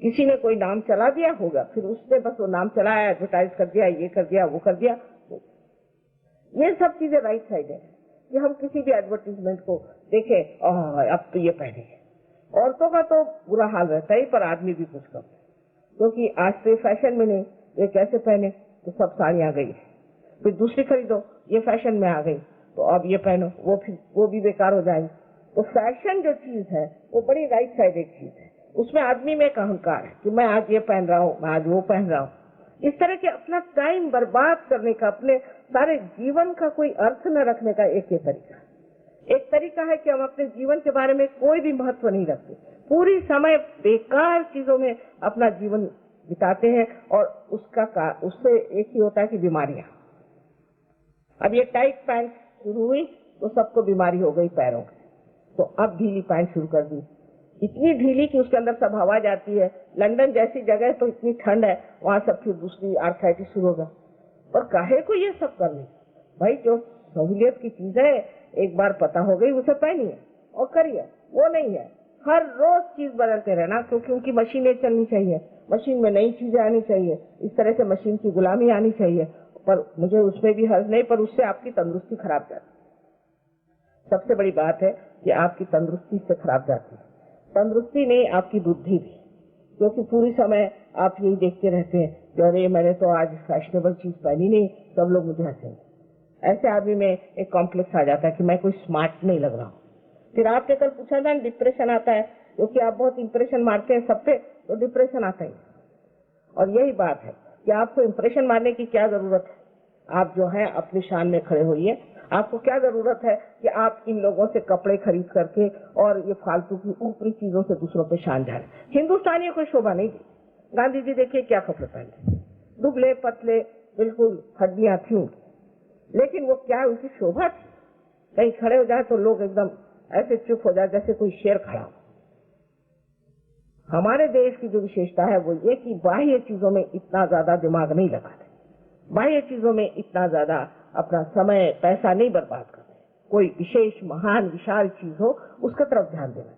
किसी ने कोई नाम चला दिया होगा, फिर उसने बस वो नाम चलाया, एडवर्टाइज कर दिया, ये कर दिया, वो कर दिया। ये सब चीजें राइट साइड है कि हम किसी भी एडवर्टीजमेंट को देखें, अब तो ये पहनेंगे। औरतों का तो बुरा हाल रहता है, पर आदमी भी कुछ कम, क्योंकि आज तो फैशन में नहीं, ये कैसे पहने, तो सब साड़ियां गई, फिर दूसरी खरीदो, ये फैशन में आ गई, तो अब ये पहनो, वो भी बेकार हो जाएगी। तो फैशन जो चीज है वो बड़ी राइट साइड एक चीज है, उसमें आदमी में एक अहंकार है कि मैं आज ये पहन रहा हूँ, मैं आज वो पहन रहा हूँ। इस तरह के अपना टाइम बर्बाद करने का, अपने सारे जीवन का कोई अर्थ न रखने का एक तरीका है कि हम अपने जीवन के बारे में कोई भी महत्व नहीं रखते, पूरी समय बेकार चीजों में अपना जीवन बिताते हैं, और उससे एक ही होता है कि बीमारियां। अब ये टाइट पैंट शुरू हुई तो सबको बीमारी हो गई पैरों की, तो अब ढीली पैंट शुरू कर दी, इतनी ढीली कि उसके अंदर सब हवा जाती है। लंदन जैसी जगह तो इतनी ठंड है, वहां सब फिर दूसरी आर्थराइटिस शुरू होगा। और काहे को ये सब करने भाई, जो सहूलियत की चीज है एक बार पता हो गई उसे पहनिए और करिए, वो नहीं है हर रोज चीज बदलते रहना, क्योंकि उनकी मशीनें चलनी चाहिए, मशीन में नई चीजें आनी चाहिए, इस तरह से मशीन की गुलामी आनी चाहिए। पर मुझे उसमें भी हर्ज नहीं, पर उससे आपकी तंदुरुस्ती खराब जाती है। सबसे बड़ी बात है कि आपकी तंदुरुस्ती से खराब जाती है, तंदुरुस्ती नहीं आपकी बुद्धि भी, क्योंकि पूरी समय आप यही देखते रहते हैं कि अरे मैंने तो आज फैशनेबल चीज पहनी नहीं, सब लोग मुझे हंसेंगे। ऐसे आदमी में एक कॉम्प्लेक्स आ जाता है कि मैं कोई स्मार्ट नहीं लग रहा हूँ। फिर आपने कल पूछा था डिप्रेशन आता है, क्योंकि आप बहुत इंप्रेशन मारते हैं सब पे, तो डिप्रेशन आता है। और यही बात है कि आपको इंप्रेशन मारने की क्या जरूरत है, आप जो है अपनी शान में खड़े होइए। आपको क्या जरूरत है कि आप इन लोगों से कपड़े खरीद करके और ये फालतू की ऊपरी चीजों से दूसरों पे शान झाड़े। हिंदुस्तानियों को शोभा नहीं दी। गांधी जी देखिए क्या कपड़े पहनते, दुबले पतले, बिल्कुल हड्डियां थी, लेकिन वो क्या उनकी शोभा थी। कहीं खड़े हो जाए तो लोग एकदम ऐसे चुप हो जाए जैसे कोई शेर खड़ा हो। हमारे देश की जो विशेषता है वो ये कि बाह्य चीजों में इतना ज्यादा दिमाग नहीं लगाते, बाह्य चीजों में इतना ज्यादा अपना समय पैसा नहीं बर्बाद करते। कोई विशेष महान विशाल चीज हो उसके तरफ ध्यान देना।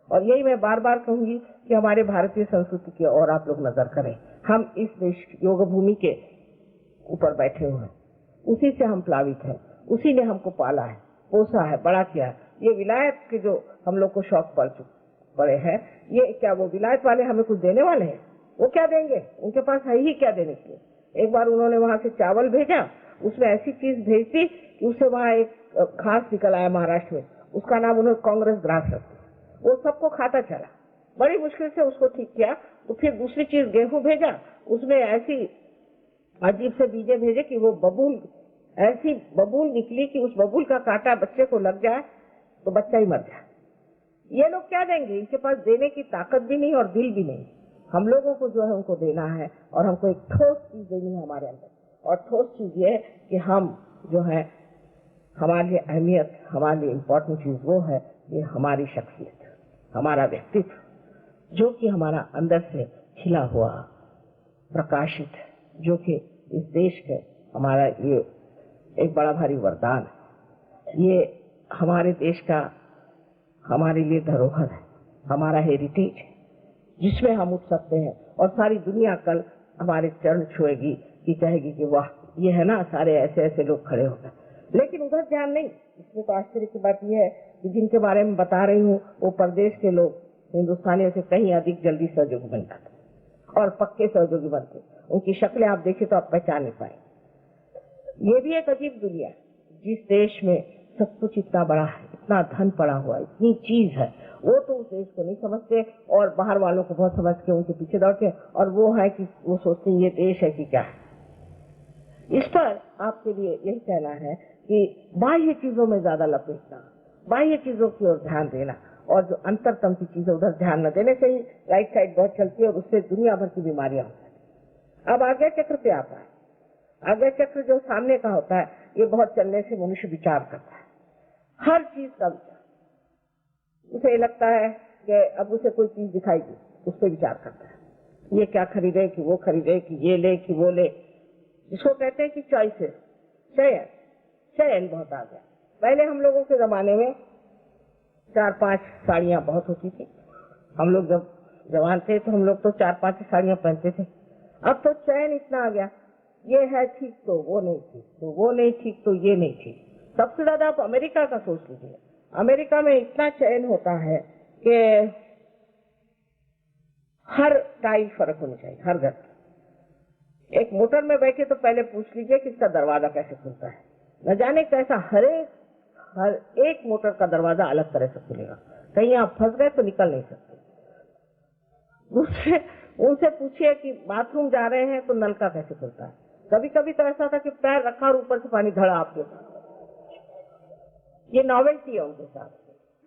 और यही मैं बार बार कहूंगी कि हमारे भारतीय संस्कृति की ओर आप लोग नजर करें। हम इस देश योग भूमि के ऊपर बैठे हुए हैं, उसी से हम प्लावित हैं, उसी ने हमको पाला है, पोसा है, बड़ा किया है। ये विलायत के जो हम लोग को शौक पड़े हैं, ये क्या वो विलायत वाले हमें कुछ देने वाले हैं? वो क्या देंगे? उनके पास है ही क्या देने के लिए। एक बार उन्होंने वहां से चावल भेजा, उसमें ऐसी चीज भेज दी कि उससे वहां एक घास निकल आया महाराष्ट्र में, उसका नाम उन्होंने कांग्रेस ग्रास रख दिया। वो सबको खाता चला, बड़ी मुश्किल से उसको ठीक किया। तो फिर दूसरी चीज गेहूं भेजा, उसमें ऐसी अजीब से बीजे भेजे कि वो बबूल, ऐसी बबूल निकली कि उस बबूल का कांटा बच्चे को लग जाए तो बच्चा ही मर जाए। ये लोग क्या देंगे? इनके पास देने की ताकत भी नहीं और दिल भी नहीं। हम लोगों को जो है उनको देना है, और हमको एक ठोस चीज देनी है हमारे अंदर। और ठोस चीज ये है कि हम जो है, हमारे लिए अहमियत, हमारे लिए इम्पोर्टेंट चीज वो है कि हमारी शख्सियत, हमारा व्यक्तित्व, जो कि हमारा अंदर से खिला हुआ प्रकाशित है, जो कि इस देश के हमारा ये एक बड़ा भारी वरदान है। ये हमारे देश का हमारे लिए धरोहर है, हमारा हेरिटेज है, जिसमें हम उठ सकते हैं और सारी दुनिया कल हमारे चरण छुएगी कि कहेगी कि वाह, ये है ना, सारे ऐसे ऐसे लोग खड़े हो गए। लेकिन उधर ध्यान नहीं। इसमें तो आश्चर्य की बात यह है कि जिनके बारे में बता रही हूँ वो प्रदेश के लोग हिंदुस्तानियों से कहीं अधिक जल्दी सहयोगी बन जाते और पक्के सहयोगी बनते। उनकी शक्लें आप देखें तो आप पहचान नहीं पाएंगे। ये भी एक अजीब दुनिया, जिस देश में सब कुछ इतना बड़ा है, इतना धन पड़ा हुआ है, इतनी चीज है, वो तो उस देश को नहीं समझते और बाहर वालों को बहुत समझ के उनके पीछे दौड़ते। और वो है कि वो सोचते हैं ये देश है कि क्या है। इस पर आपके लिए यही कहना है कि बाह्य चीजों में ज्यादा लपेटना, बाह्य चीजों की ओर ध्यान देना, और जो अंतरतम की चीजें उधर ध्यान न देने से ही राइट साइड बहुत चलती है और उससे दुनिया भर की बीमारियां होती है। अब आज्ञा चक्र पे आता है। आज्ञा चक्र जो सामने का होता है, ये बहुत चलने से मनुष्य विचार करता है, हर चीज का विचार। उसे लगता है कि अब उसे कोई चीज दिखाएगी, उस पर विचार करता है, ये क्या खरीदे कि वो खरीदे कि ये ले कि वो ले, जिसको कहते हैं कि चॉइसेस, चयन। चयन बहुत आ गया। पहले हम लोगों के जमाने में 4-5 साड़ियां बहुत होती थी। हम लोग जब जवान थे तो हम लोग तो 4-5 साड़ियां पहनते थे। अब तो चयन इतना आ गया, ये है ठीक तो वो नहीं ठीक, तो वो नहीं ठीक तो ये नहीं ठीक। सबसे ज्यादा आप अमेरिका का सोच लीजिए। अमेरिका में इतना चयन होता है कि हर टाइल फर्क होनी चाहिए, हर घर। एक मोटर में बैठे तो पहले पूछ लीजिए कि इसका दरवाजा कैसे खुलता है। न जाने कैसा हर एक मोटर का दरवाजा अलग तरह से खुलेगा। कहीं आप फंस गए तो निकल नहीं सकते। दूसरे उनसे पूछिए कि बाथरूम जा रहे हैं तो नल का कैसे खुलता है। कभी कभी तो ऐसा था कि पैर रखा और ऊपर से पानी धड़ा आपके साथ। ये नॉवेल्टी है उनके साथ।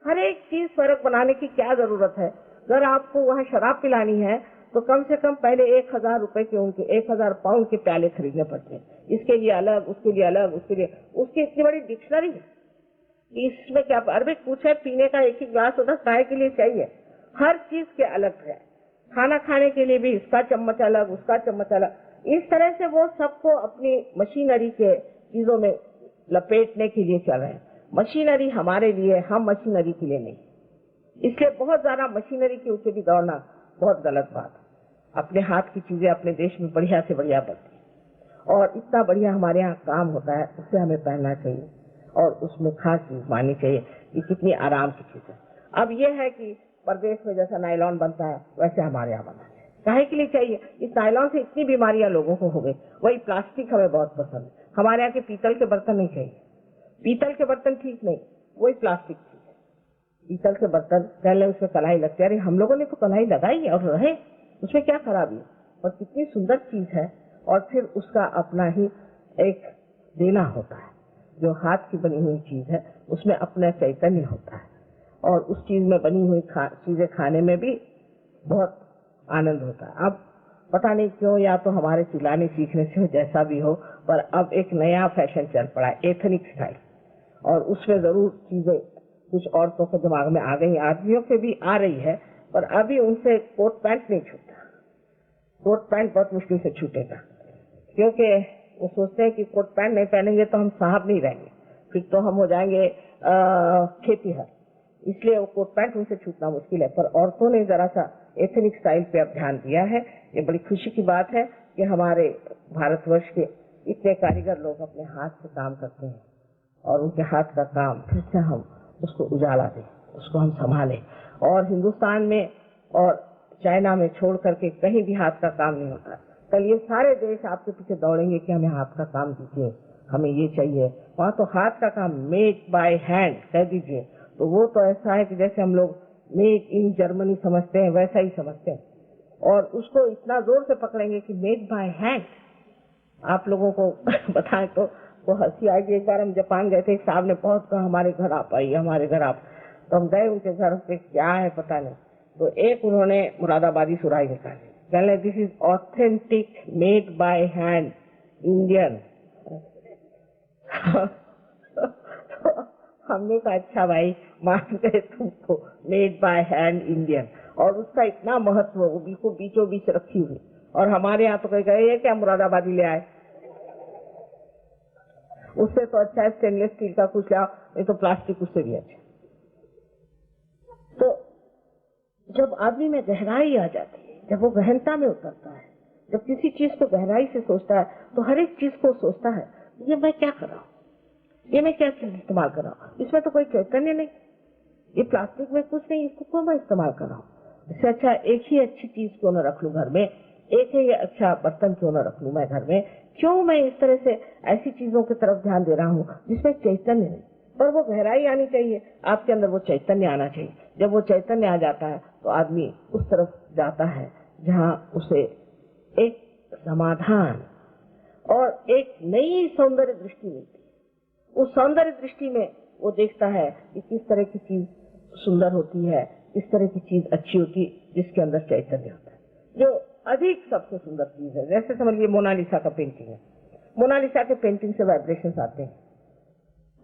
हर एक चीज फर्क बनाने की क्या जरूरत है। अगर आपको वहाँ शराब पिलानी है तो कम से कम पहले 1000 रुपए के, उनके 1000 पाउंड के प्याले खरीदने पड़ते हैं। इसके लिए अलग, उसके लिए अलग, उसके लिए, उसकी इतनी बड़ी डिक्शनरी है। इसमें क्या अरबिक पूछे, पीने का एक ही ग्लास होता, चाय के लिए चाहिए। हर चीज के अलग है। खाना खाने के लिए भी इसका चम्मच अलग, उसका चम्मच अलग। इस तरह से वो सबको अपनी मशीनरी के चीजों में लपेटने के लिए चल रहे हैं। मशीनरी हमारे लिए, हम मशीनरी के लिए नहीं। इसलिए बहुत ज्यादा मशीनरी के ऊपर भी दौड़ना बहुत गलत बात है। अपने हाथ की चीजें अपने देश में बढ़िया से बढ़िया बनती है और इतना बढ़िया हमारे यहाँ काम होता है, उसे हमें पहनना चाहिए और उसमें खास चीज माननी चाहिए कि कितनी आराम की चीज है। अब ये है कि प्रदेश में जैसा नायलॉन बनता है वैसे हमारे यहाँ बना है। काहे के लिए चाहिए? इस नायलॉन से इतनी बीमारियां लोगों को हो गई। वही प्लास्टिक हमें बहुत पसंद है। हमारे यहाँ के पीतल के बर्तन नहीं चाहिए। पीतल के बर्तन ठीक नहीं, वही प्लास्टिक ठीक है। पीतल के बर्तन पहले उसमें कढ़ाई लगती है। अरे हम लोगों ने तो कढ़ाई लगाई और रहे, उसमें क्या खराबी है? और कितनी सुंदर चीज है। और फिर उसका अपना ही एक देना होता है। जो हाथ की बनी हुई चीज है उसमें अपना चैतन्य होता है और उस चीज में बनी हुई चीजें खाने में भी बहुत आनंद होता है। अब पता नहीं क्यों, या तो हमारे चिल्लाने सीखने से जैसा भी हो, पर अब एक नया फैशन चल पड़ा है, एथनिक स्टाइल। और उसमें जरूर चीजें कुछ औरतों के दिमाग में आ गई, आदमियों के भी आ रही है, पर अभी उनसे कोट पैंट नहीं छूटता। कोट पैंट बहुत मुश्किल से छूटेगा, क्योंकि वो सोचते हैं कि कोट पैंट नहीं पहनेंगे तो हम साहब नहीं रहेंगे, फिर तो हम हो जाएंगे खेतीहर। इसलिए वो कोट पैंट उनसे छूटना मुश्किल है। पर औरतों ने जरा सा एथनिक स्टाइल पे अब ध्यान दिया है। ये बड़ी खुशी की बात है कि हमारे भारतवर्ष के इतने कारीगर लोग अपने हाथ से काम करते हैं और उनके हाथ का काम फिर से हम उसको उजाला दें, उसको हम संभालें। और हिंदुस्तान में और चाइना में छोड़ करके कहीं भी हाथ का काम नहीं होता। कल ये सारे देश आपके पीछे दौड़ेंगे कि हमें हाथ का काम दीजिए, हमें ये चाहिए। वहाँ तो हाथ का काम मेड बाय हैंड कह दीजिए तो वो तो ऐसा है कि जैसे हम लोग मेड इन जर्मनी समझते हैं वैसा ही समझते हैं। और उसको इतना जोर से पकड़ेंगे कि मेड बाय हैंड। आप लोगों को बताएं तो वो हंसी आएगी। एक बार हम जापान गए थे, एक साहब ने बहुत कहा हमारे घर आप आइए, हमारे घर आप। तो हम गए उनके घर पे, क्या है पता नहीं, तो एक उन्होंने मुरादाबादी सुराही निकाली, कहने this is authentic made by hand Indian. हमने कहा अच्छा भाई मान गए तुमको, मेड बाय हैंड इंडियन। और उसका इतना महत्व, वो बिल्कुल बीचों बीच रखी हुई। और हमारे यहाँ तो कह गए क्या मुरादाबादी ले आए, उससे तो अच्छा है स्टेनलेस स्टील का कुछ लाओ, नहीं तो प्लास्टिक उससे भी अच्छा। तो जब आदमी में गहराई आ जाती है, जब वो गहनता में उतरता है, जब किसी चीज को गहराई से सोचता है तो हर एक चीज को सोचता है ये मैं क्या कर रहा हूँ, ये मैं क्या चीज इस्तेमाल कर रहा हूँ, इसमें तो कोई चैतन्य नहीं, ये प्लास्टिक में कुछ नहीं, इसको क्यों मैं इस्तेमाल कर रहा हूँ। इससे अच्छा एक ही अच्छी चीज क्यों न रख लूं घर में, एक ही अच्छा बर्तन क्यों न रख लूं मैं घर में। क्यों मैं इस तरह से ऐसी चीजों की तरफ ध्यान दे रहा हूँ जिसमें चैतन्य नहीं, पर वो गहराई आनी चाहिए, आपके अंदर वो चैतन्य आना चाहिए। जब वो चैतन्य आ जाता है तो आदमी उस तरफ जाता है जहाँ उसे एक समाधान और एक नई सौंदर्य दृष्टि मिलती है। उस सौंदर्य दृष्टि में वो देखता है कि किस तरह की चीज सुंदर होती है, किस तरह की चीज अच्छी होती है, जिसके अंदर चैतन्य होता है, जो अधिक सबसे सुंदर चीज है। जैसे समझिए मोनालिसा का पेंटिंग है, मोनालिसा के पेंटिंग से वाइब्रेशंस आते हैं।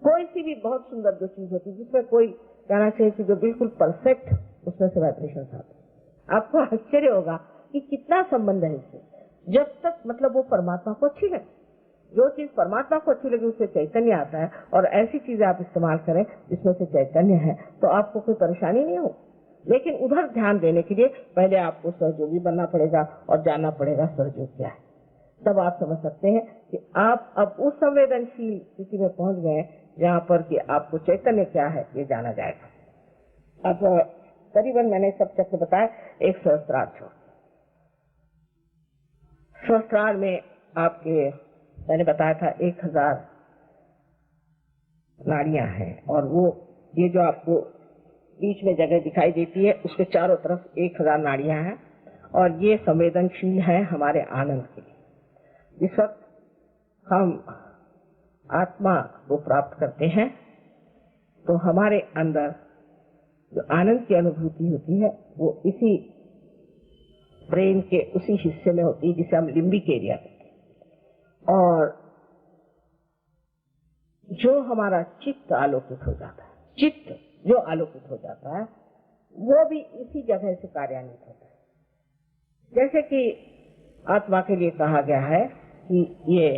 कोई सी भी बहुत सुंदर जो चीज होती है जिसमें कोई कहना चाहिए कि जो बिल्कुल परफेक्ट उसमें से वाइब्रेशन आते हैं। आपको आश्चर्य होगा कि कितना संबंध है इससे, जब तक मतलब वो परमात्मा को अच्छी लगे। जो चीज परमात्मा को अच्छी लगे उससे चैतन्य आता है, और ऐसी चीजें आप इस्तेमाल करें जिसमें से चैतन्य है तो आपको कोई परेशानी नहीं हो। लेकिन उधर ध्यान देने के लिए पहले आपको सहयोगी बनना पड़ेगा और जानना पड़ेगा सहयोग क्या है। तब आप समझ सकते हैं कि आप अब उस संवेदनशील स्थिति में पहुंच गए जहाँ पर कि आपको चैतन्य क्या है ये जाना जाएगा। अब करीबन मैंने सब चक्र बताया। एक सहस्त्रार छोड़, सहस्त्रार में आपके मैंने बताया था 1000 नाड़ियां हैं, और वो ये जो आपको बीच में जगह दिखाई देती है उसके चारों तरफ 1000 नाड़ियां हैं, और ये संवेदनशील है हमारे आनंद के लिए। जिस वक्त हम आत्मा को प्राप्त करते हैं तो हमारे अंदर जो आनंद की अनुभूति होती है वो इसी ब्रेन के उसी हिस्से में होती है जिसे हम लिम्बिक एरिया कहते हैं। और जो हमारा चित्त आलोकित हो जाता है, चित्त जो आलोकित हो जाता है वो भी इसी जगह से कार्यान्वित होता है। जैसे कि आत्मा के लिए कहा गया है कि ये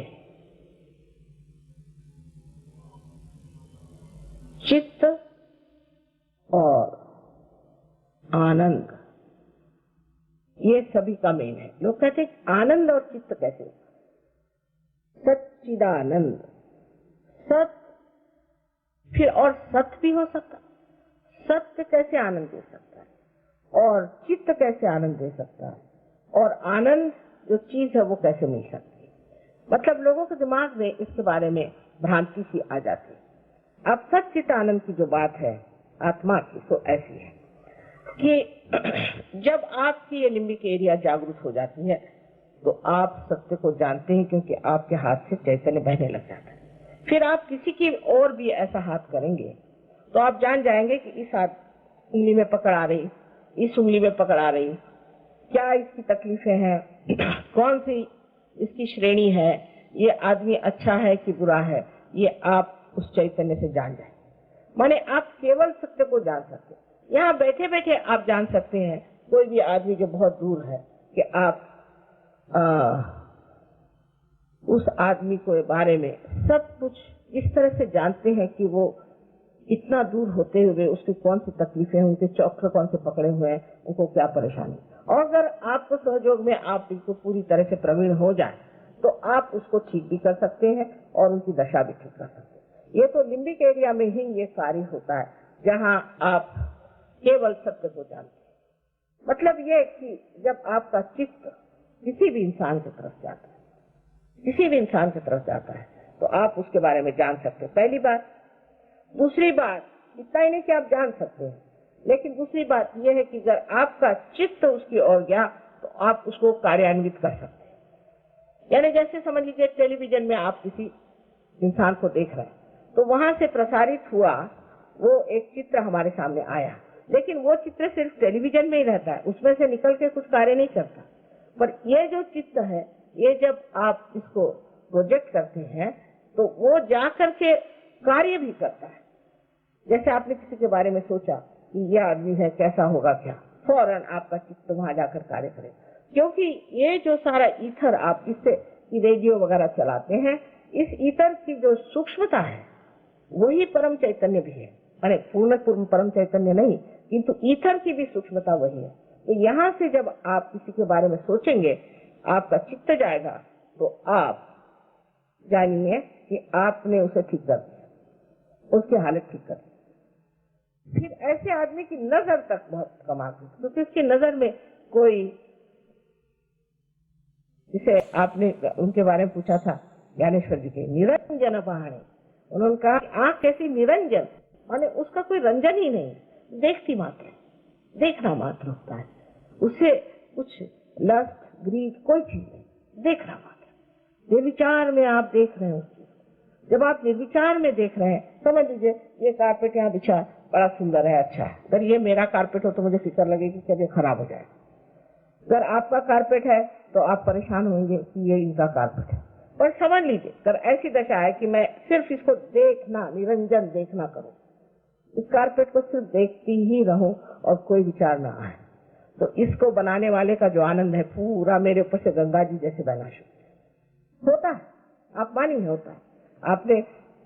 चित्त और आनंद ये सभी का मेन है। लोग कहते हैं आनंद और चित्त कैसे? सच्चिदानंद, सत फिर और सत भी हो सकता। सत्य कैसे आनंद दे सकता है, और चित्त कैसे आनंद दे सकता है, और आनंद जो चीज है वो कैसे मिल सकती है। मतलब लोगों के दिमाग में इसके बारे में भ्रांति सी आ जाती है। अब सच्चित आनंद की जो बात है आत्मा की तो ऐसी है कि जब आपकी ये लिम्बिक एरिया जागरूक हो जाती है तो आप सत्य को जानते हैं, क्योंकि आपके हाथ से चैतन्य बहने लग जाता है। फिर आप किसी की और भी ऐसा हाथ करेंगे तो आप जान जाएंगे कि इस हाथ उंगली में पकड़ आ रही, इस उंगली में पकड़ आ रही, क्या इसकी तकलीफें हैं, कौन सी इसकी श्रेणी है, ये आदमी अच्छा है कि बुरा है, ये आप उस चैतन्य से जान जाए। माने आप केवल सत्य को जान सकते हैं। यहाँ बैठे बैठे आप जान सकते हैं कोई भी आदमी जो बहुत दूर है कि आप उस आदमी के बारे में सब कुछ इस तरह से जानते हैं कि वो इतना दूर होते हुए उसकी कौन सी तकलीफें हैं, उनके चक्र कौन से पकड़े हुए हैं, उनको क्या परेशानी। और अगर आपको सहयोग में आप बिल्कुल पूरी तरह से प्रवीण हो जाए तो आप उसको ठीक भी कर सकते हैं और उनकी दशा भी ठीक कर सकते हैं। ये तो लिम्बिक एरिया में ही ये कार्य होता है जहाँ आप केवल सत्य को जानते हैं। मतलब ये कि जब आपका चित्त किसी भी इंसान की तरफ जाता है, किसी भी इंसान की तरफ जाता है तो आप उसके बारे में जान सकते हैं, पहली बात। दूसरी बात, इतना ही नहीं कि आप जान सकते हैं, लेकिन दूसरी बात यह है कि अगर आपका चित्त उसकी ओर गया तो आप उसको कार्यान्वित कर सकते हैं। यानी जैसे समझ लीजिए टेलीविजन में आप किसी इंसान को देख रहे हैं तो वहां से प्रसारित हुआ वो एक चित्र हमारे सामने आया, लेकिन वो चित्र सिर्फ टेलीविजन में ही रहता है, उसमें से निकल के कुछ कार्य नहीं करता। पर ये जो चित्र है ये जब आप इसको प्रोजेक्ट करते हैं तो वो जा करके कार्य भी करता है। जैसे आपने किसी के बारे में सोचा कि यह आदमी है, कैसा होगा क्या, फौरन आपका चित्त वहां जाकर कार्य करे। क्योंकि ये जो सारा ईथर आप जिससे रेडियो वगैरह चलाते हैं, इस ईथर की जो सूक्ष्मता है वही परम चैतन्य भी है। अरे पूर्ण परम चैतन्य नहीं, किंतु ईथर की भी सूक्ष्मता वही है। तो यहाँ से जब आप किसी के बारे में सोचेंगे, आपका चित्त जाएगा तो आप जानिए कि आपने उसे ठीक कर दिया, उसकी हालत ठीक कर दी। फिर ऐसे आदमी की नजर तक बहुत कमाल है, क्योंकि उसकी नजर में कोई, जिसे आपने उनके बारे में पूछा था ज्ञानेश्वर जी के, निरंजन पहाड़े, उन्होंने कहा आंख कैसी निरंजन, माने उसका कोई रंजन ही नहीं, देखती मात्र, देखना मात्र होता है, उससे कुछ लस्ट ग्रीड कोई चीज नहीं, देखना मात्र। निर्विचार में आप देख रहे हैं उस चीज को। जब आप निर्विचार में देख रहे हैं, समझ लीजिए ये कारपेट यहाँ बिछा बड़ा सुंदर है, अच्छा है, अगर ये मेरा कारपेट हो तो मुझे फिक्र लगेगी कि ये खराब हो जाए। अगर आपका कारपेट है तो आप परेशान होंगे कि ये इनका कारपेट है। पर समझ लीजिए अगर ऐसी दशा है कि मैं सिर्फ इसको देखना, निरंजन देखना करूं, इस कारपेट को सिर्फ देखती ही रहूं और कोई विचार ना आए, तो इसको बनाने वाले का जो आनंद है पूरा मेरे ऊपर से गंगा जी जैसे बहना शुरू होता है। आप मानिए होता है। आपने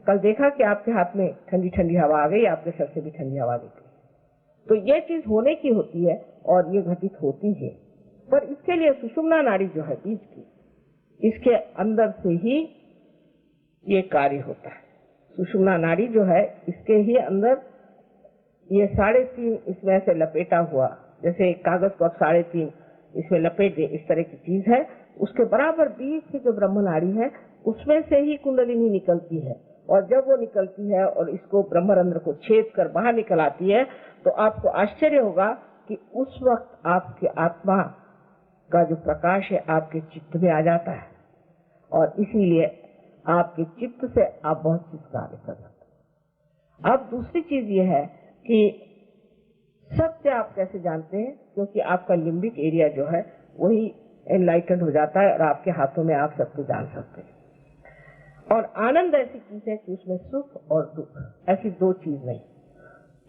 कल देखा कि आपके हाथ में ठंडी ठंडी हवा आ गई, आपके सर से भी ठंडी हवा निकली, तो ये चीज होने की होती है और ये घटित होती है। पर इसके लिए सुषुम्ना नाड़ी जो है बीज की, इसके अंदर से ही ये कार्य होता है। सुषुम्ना नाड़ी जो है इसके ही अंदर ये 3.5 इसमें से लपेटा हुआ, जैसे एक कागज को आप 3.5 इसमें लपेट दे, इस तरह की चीज है। उसके बराबर बीच की जो ब्रह्म नाड़ी है उसमें से ही कुंडलिनी निकलती है, और जब वो निकलती है और इसको ब्रह्मरंध्र को छेद कर बाहर निकल आती है, तो आपको आश्चर्य होगा कि उस वक्त आपके आत्मा का जो प्रकाश है आपके चित्त में आ जाता है, और इसीलिए आपके चित्त से आप बहुत चीज कार्य कर सकते हैं। अब दूसरी चीज ये है कि सत्य आप कैसे जानते हैं, क्योंकि आपका लिम्बिक एरिया जो है वही एनलाइटेंड हो जाता है और आपके हाथों में आप सत्य जान सकते हैं। और आनंद ऐसी चीज है कि उसमें सुख और दुख ऐसी दो चीज नहीं,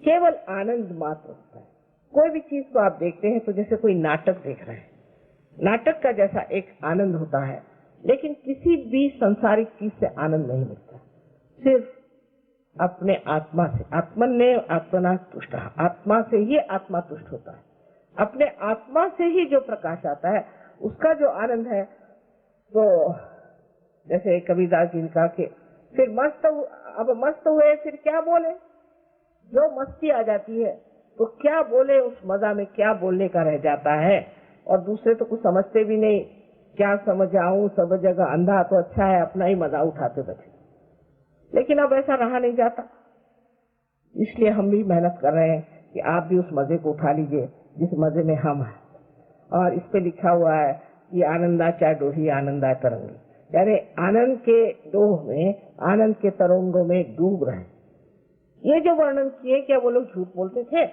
केवल आनंद मात्र होता है। कोई भी चीज को आप देखते हैं तो जैसे कोई नाटक देख रहे हैं, नाटक का जैसा एक आनंद होता है, लेकिन किसी भी सांसारिक चीज से आनंद नहीं मिलता, सिर्फ अपने आत्मा से। आत्मन ने आत्मना तुष्ट, आत्मा से ही आत्मा तुष्ट होता है। अपने आत्मा से ही जो प्रकाश आता है उसका जो आनंद है, तो जैसे कबीरदास जी ने कहा कि फिर अब मस्त हुए फिर क्या बोले। जो मस्ती आ जाती है तो क्या बोले, उस मजा में क्या बोलने का रह जाता है। और दूसरे तो कुछ समझते भी नहीं, क्या समझ आऊं, सब जगह अंधा तो अच्छा है, अपना ही मजा उठाते बैठे। लेकिन अब ऐसा रहा नहीं जाता, इसलिए हम भी मेहनत कर रहे हैं कि आप भी उस मजे को उठा लीजिए जिस मजे में हम हैं। और इस पे लिखा हुआ है कि आनंदा चाहे डोही आनंदा तरंगी, यानी आनंद के डोह में, आनंद के तरंगों में डूब रहे। ये जो वर्णन किए, क्या वो लोग झूठ बोलते थे?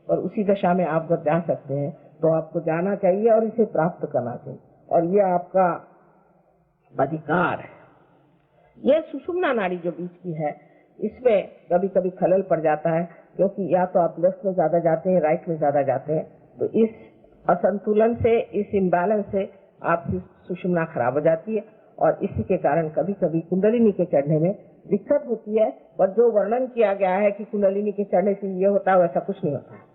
और उसी दशा में आप अगर जा सकते हैं तो आपको जाना चाहिए और इसे प्राप्त करना चाहिए, और ये आपका अधिकार है। ये सुषुम्ना नाड़ी जो बीच की है, इसमें कभी कभी खलल पड़ जाता है, क्योंकि या तो आप लेफ्ट में ज्यादा जाते हैं, राइट में ज्यादा जाते हैं, तो इस असंतुलन से, इस इम्बैलेंस से आपकी सुषुम्ना खराब हो जाती है, और इसी के कारण कभी कभी कुंडलिनी के चढ़ने में दिक्कत होती है। पर जो वर्णन किया गया है कि कुंडलिनी के चढ़ने से ये होता है, वैसा कुछ नहीं होता है।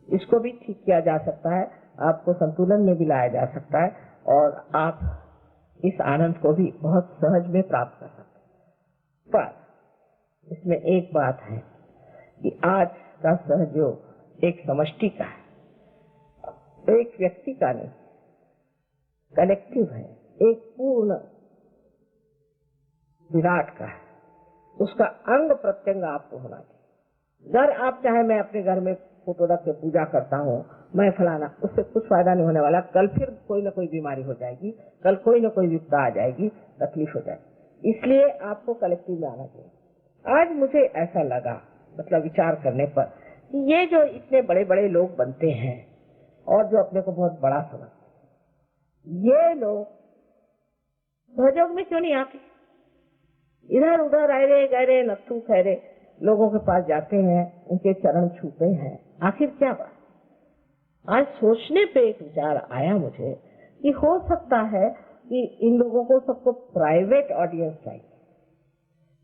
इसको भी ठीक किया जा सकता है, आपको संतुलन में भी लाया जा सकता है, और आप इस आनंद को भी बहुत सहज में प्राप्त कर सकते हैं। पर इसमें एक बात है कि आज का सहयोग एक समष्टि का है, एक व्यक्ति का नहीं, कलेक्टिव है, एक पूर्ण विराट का है। उसका अंग प्रत्यंग आपको होना चाहिए। घर आप चाहे, मैं अपने घर में फोटो रख के पूजा करता हूँ, मैं फलाना, उससे कुछ फायदा नहीं होने वाला। कल फिर कोई ना कोई बीमारी हो जाएगी, कल कोई ना कोई विपदा आ जाएगी, तकलीफ हो जाएगी। इसलिए आपको कलेक्टिव में आना चाहिए। आज मुझे ऐसा लगा, मतलब विचार करने पर, कि ये जो इतने बड़े बड़े लोग बनते हैं और जो अपने को बहुत बड़ा समझते हैं, ये लोग सहयोग में क्यों नहीं आते? इधर उधर आयरे गहरे नत्थू खैरे लोगों के पास जाते हैं, उनके चरण छूते हैं, आखिर क्या बात? आज सोचने पे एक विचार आया मुझे कि हो सकता है कि इन लोगों को सबको प्राइवेट ऑडियंस चाहिए,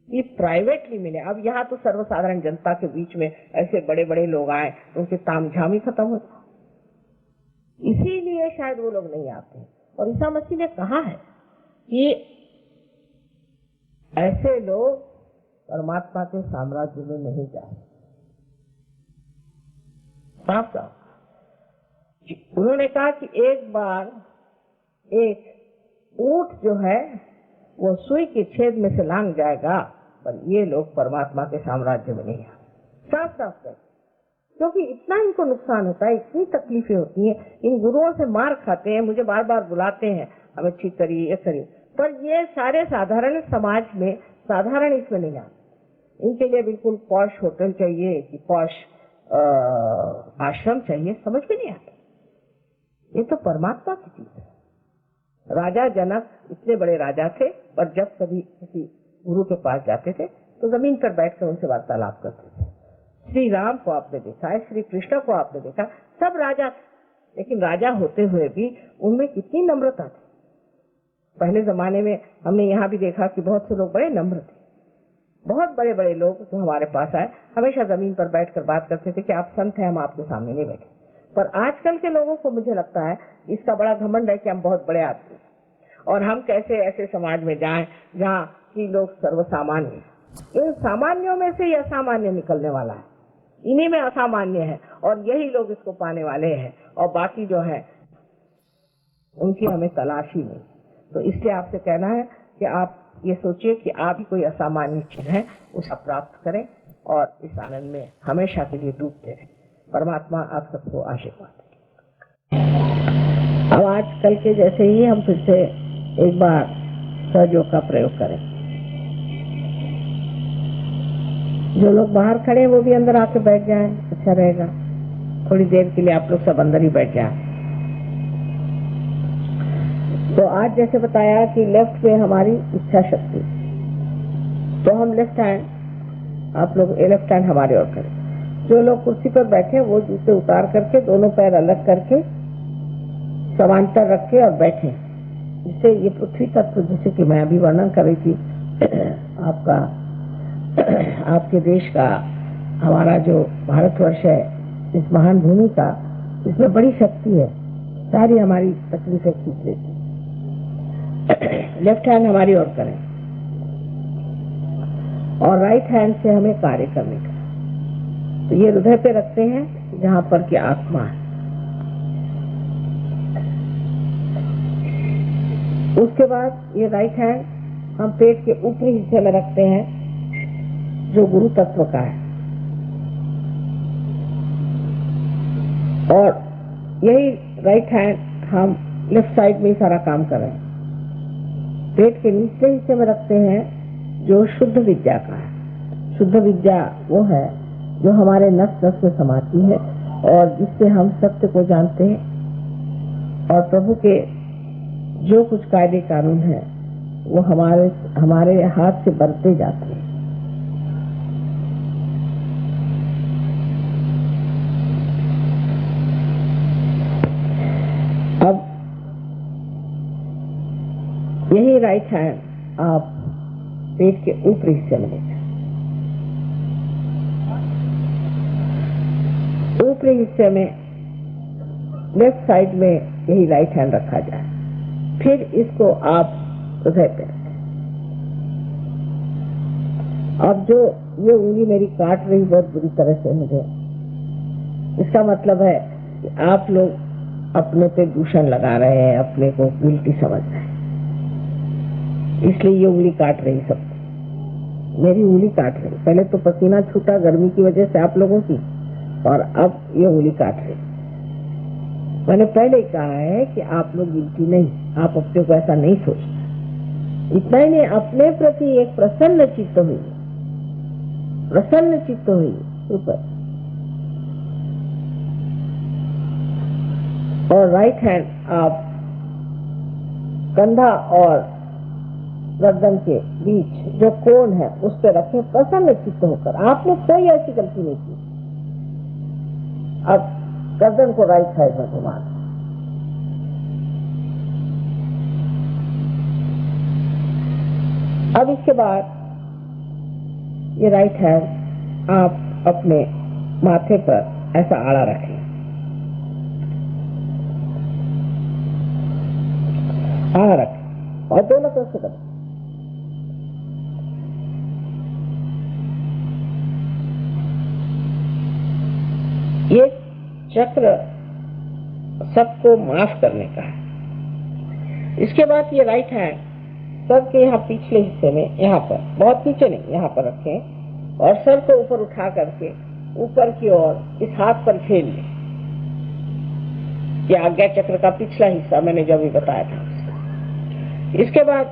ये प्राइवेटली मिले। अब यहाँ तो सर्वसाधारण जनता के बीच में ऐसे बड़े बड़े लोग आए, उनके तामझाम ही खत्म होता, इसीलिए शायद वो लोग नहीं आते। और ईसा मसीह ने कहा है कि ऐसे लोग परमात्मा के साम्राज्य में नहीं जाए। साफ साफ उन्होंने कहा कि एक बार एक ऊंट जो है वो सुई के छेद में से लांग जाएगा, पर ये लोग परमात्मा के साम्राज्य में नहीं आए। साफ साफ है, क्योंकि इतना इनको नुकसान होता है, इतनी तकलीफें होती हैं, इन गुरुओं से मार खाते हैं, मुझे बार बार बुलाते हैं, हमें ठीक करिए, ये करिए, पर ये सारे साधारण समाज में साधारण इसमें नहीं आते। इनके लिए बिल्कुल पॉश होटल चाहिए कि पॉश आश्रम चाहिए, समझ में नहीं आता। ये तो परमात्मा की चीज है। राजा जनक इतने बड़े राजा थे, पर जब कभी किसी गुरु के पास जाते थे तो जमीन पर बैठकर उनसे वार्तालाप करते थे। श्री राम को आपने देखा है, श्री कृष्ण को आपने देखा, सब राजा थे, लेकिन राजा होते हुए भी उनमें कितनी नम्रता थी। पहले जमाने में हमने यहाँ भी देखा कि बहुत से लोग बड़े नम्र थे। बहुत बड़े बड़े लोग जो हमारे पास आए हमेशा जमीन पर बैठकर बात करते थे कि आप संत हैं, हम आपके सामने नहीं बैठे। पर आजकल के लोगों को मुझे लगता है इसका बड़ा घमंड है कि हम बहुत बड़े आदमी हैं और हम कैसे ऐसे समाज में जाएं जहाँ की लोग सर्वसामान्य। इन सामान्यों में से यह असामान्य निकलने वाला है, इन्हीं में असामान्य है और यही लोग इसको पाने वाले हैं और बाकी जो है उनकी हमें तलाश ही नहीं। तो इसलिए आपसे कहना है कि आप ये सोचिए कि आप ही कोई असामान्य चीज है उसे प्राप्त करें और इस आनंद में हमेशा के लिए डूबते रहें। परमात्मा आप सबको आशीर्वाद दें। अब आजकल के जैसे ही हम फिर से एक बार सहयोग का प्रयोग करें। जो लोग बाहर खड़े हैं वो भी अंदर आके बैठ जाएं, अच्छा रहेगा। थोड़ी देर के लिए आप लोग सब अंदर ही बैठ जाएं। तो आज जैसे बताया कि लेफ्ट में हमारी इच्छा शक्ति, तो हम लेफ्ट हैंड, आप लोग लेफ्ट हैंड हमारे ओर करें। जो लोग कुर्सी पर बैठे वो जूते उतार करके दोनों पैर अलग करके समांतर रख के और बैठे, जिससे ये पृथ्वी तत्व जैसे कि मैं अभी वर्णन कर रही थी आपका आपके देश का, हमारा जो भारतवर्ष है, इस महान भूमि का, इसमें बड़ी शक्ति है, सारी हमारी तकलीफें खींच लेती। लेफ्ट हैंड हमारी ओर करें और राइट हैंड से हमें कार्य करने का। तो ये हृदय पे रखते हैं जहां पर कि आत्मा है। उसके बाद ये राइट हैंड हम पेट के ऊपरी हिस्से में रखते हैं जो गुरु तत्व का है, और यही राइट हैंड हम लेफ्ट साइड में ही सारा काम कर रहे हैं। पेट के निचले हिस्से में रखते हैं जो शुद्ध विद्या का है। शुद्ध विद्या वो है जो हमारे नस नस में समाती है और जिससे हम सत्य को जानते हैं और प्रभु के जो कुछ कायदे कानून है वो हमारे हाथ से बनते जाते हैं। अब यही राइट हैंड आप पेट के ऊपरी हिस्से में लेते हैं। ऊपरी हिस्से में लेफ्ट साइड में यही राइट हैंड रखा जाए। फिर इसको आप हृदय पे रखें। अब जो ये उंगली मेरी काट रही बहुत बुरी तरह से मुझे, इसका मतलब है कि आप लोग अपने पे दूषण लगा रहे हैं, अपने को गिल्टी समझ रहे हैं, इसलिए ये उंगली काट रही। सब मेरी उंगली काट रही। पहले तो पसीना छूटा गर्मी की वजह से आप लोगों की, और अब ये उंगली काट रही। मैंने पहले ही कहा है कि आप लोग गिल्टी नहीं, आप अपने को ऐसा नहीं सोचते। इतना ही नहीं, अपने प्रति एक प्रसन्न चित्त हुई, प्रसन्न चित्त हुई ऊपर। और राइट हैंड आप कंधा और गर्दन के बीच जो कोण है उस पर रखें, प्रसन्न चित्त होकर। आपने कोई ऐसी गलती नहीं की। अब गर्दन को राइट साइड में घुमा। अब इसके बाद ये राइट हैंड आप अपने माथे पर ऐसा आड़ा रखें, आड़ा रखें और दोनों तरफ से दबाएं। ये चक्र सबको माफ करने का है। इसके बाद ये राइट हैंड सर के यहाँ पिछले हिस्से में, यहाँ पर, बहुत नीचे नहीं, यहाँ पर रखें और सर को ऊपर उठा करके ऊपर की ओर इस हाथ पर फेर लें। ये आज्ञा चक्र का पिछला हिस्सा मैंने जो भी बताया था। इसके बाद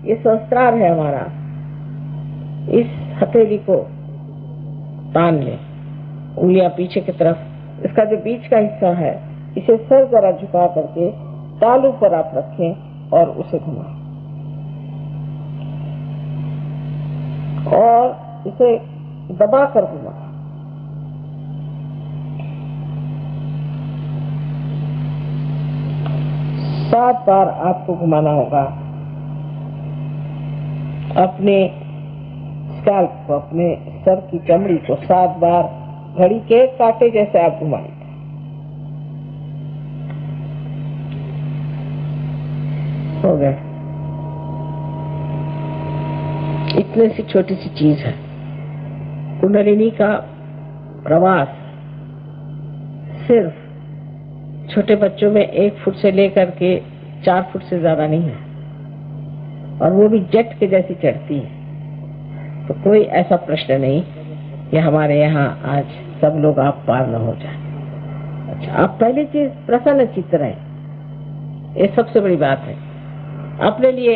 ये सहस्त्रार है हमारा, इस हथेली को तान लें, उंगलियां पीछे की तरफ। इसका जो बीच का हिस्सा है इसे सर जरा झुका करके तालू पर आप रखें और उसे घुमाएं और इसे दबा कर घुमाएं। 7 बार आपको घुमाना होगा अपने स्कैल्प को, अपने सर की चमड़ी को 7 बार घड़ी के कांटे जैसे आप घुमाएंगे। हो गए। इतने सी छोटी सी चीज है। कुंडलिनी का प्रवास सिर्फ छोटे बच्चों में 1 फुट से लेकर के 4 फुट से ज्यादा नहीं है, और वो भी जेट के जैसी चढ़ती है। तो कोई ऐसा प्रश्न नहीं कि हमारे यहाँ आज सब लोग आप पार न हो जाए। अच्छा, आप पहली चीज प्रसन्न चित्त रहें, ये सबसे बड़ी बात है। अपने लिए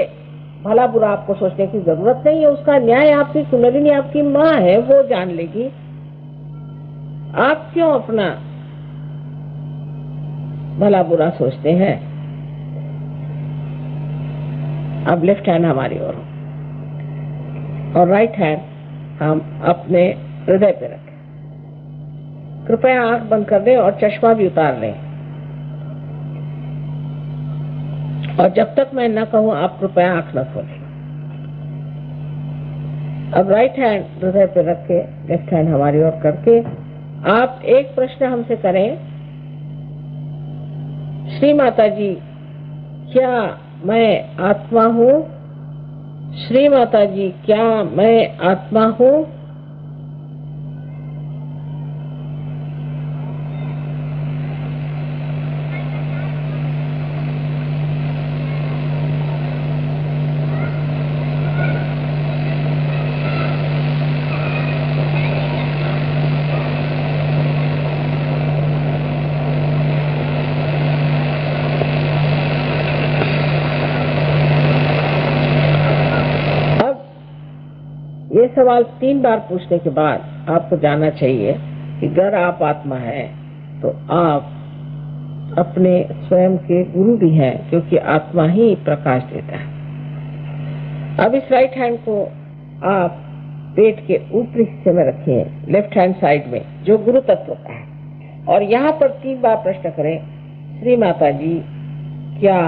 भला बुरा आपको सोचने की जरूरत नहीं है, उसका न्याय आपकी कुंडलिनी, आपकी माँ है, वो जान लेगी। आप क्यों अपना भला बुरा सोचते हैं? अब लेफ्ट हैंड हमारी ओर और राइट हैंड हम अपने हृदय पे रखें। कृपया आंख बंद कर दें और चश्मा भी उतार लें, और जब तक मैं न कहूं आप कृपया आंख न खोलें। अब राइट हैंड हृदय पे रख के लेफ्ट हैंड हमारी ओर करके आप एक प्रश्न हमसे करें, श्री माता जी क्या मैं आत्मा हूँ? श्री माता जी क्या मैं आत्मा हूँ? ये सवाल 3 बार पूछने के बाद आपको जानना चाहिए कि अगर आप आत्मा है तो आप अपने स्वयं के गुरु भी हैं, क्योंकि आत्मा ही प्रकाश देता है। अब इस राइट हैंड को आप पेट के ऊपरी हिस्से में रखिए, लेफ्ट हैंड साइड में, जो गुरु तत्व का है, और यहाँ पर 3 बार प्रश्न करें, श्री माता जी क्या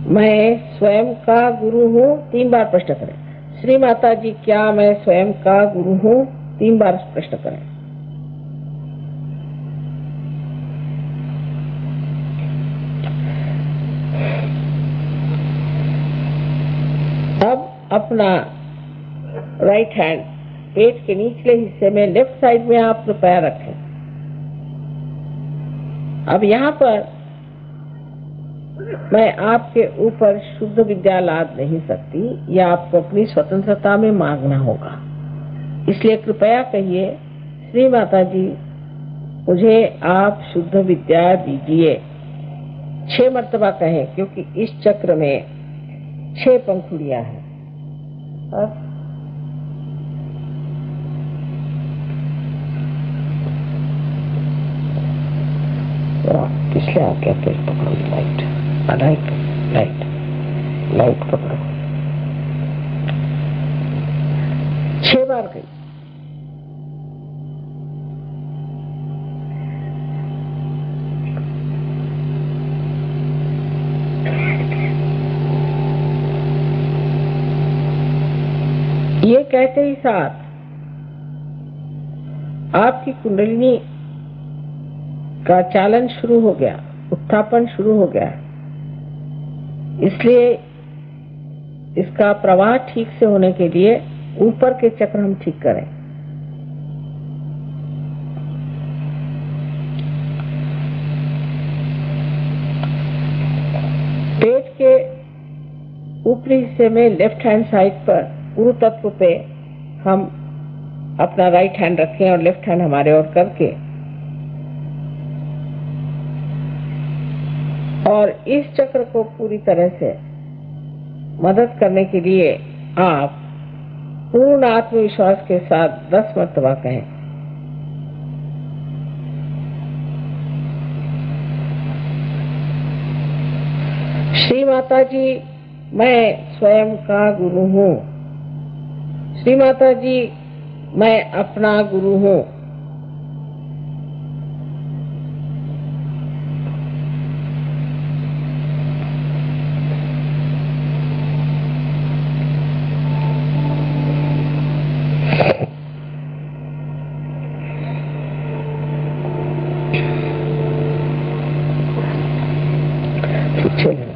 मैं स्वयं का गुरु हूँ? 3 बार प्रश्न करें। श्री माता जी क्या मैं स्वयं का गुरु हूँ? 3 बार प्रश्न करें। अब अपना राइट हैंड पेट के निचले हिस्से में लेफ्ट साइड में आप रुपया रखें। अब यहाँ पर मैं आपके ऊपर शुद्ध विद्या लाद नहीं सकती, यह आपको अपनी स्वतंत्रता में मांगना होगा। इसलिए कृपया कहिए, श्री माता जी मुझे आप शुद्ध विद्या दीजिए। 6 मर्तबा कहें, क्योंकि इस चक्र में 6 पंखुड़ियां हैं। इसलिए आप कहते हैं पकड़ो लाइट, लाइट लाइट लाइट पकड़ो। 6 बार गई। ये कहते ही साथ आपकी कुंडलिनी का चालन शुरू हो गया, उत्थापन शुरू हो गया। इसलिए इसका प्रवाह ठीक से होने के लिए ऊपर के चक्र हम ठीक करें। पेट के ऊपरी हिस्से में लेफ्ट हैंड साइड पर गुरु तत्व पे हम अपना राइट हैंड रखें और लेफ्ट हैंड हमारे ओर करके, और इस चक्र को पूरी तरह से मदद करने के लिए आप पूर्ण आत्मविश्वास के साथ 10 मर्तबा कहें, श्री माता जी मैं स्वयं का गुरु हूँ। श्री माता जी मैं अपना गुरु हूँ। चलिए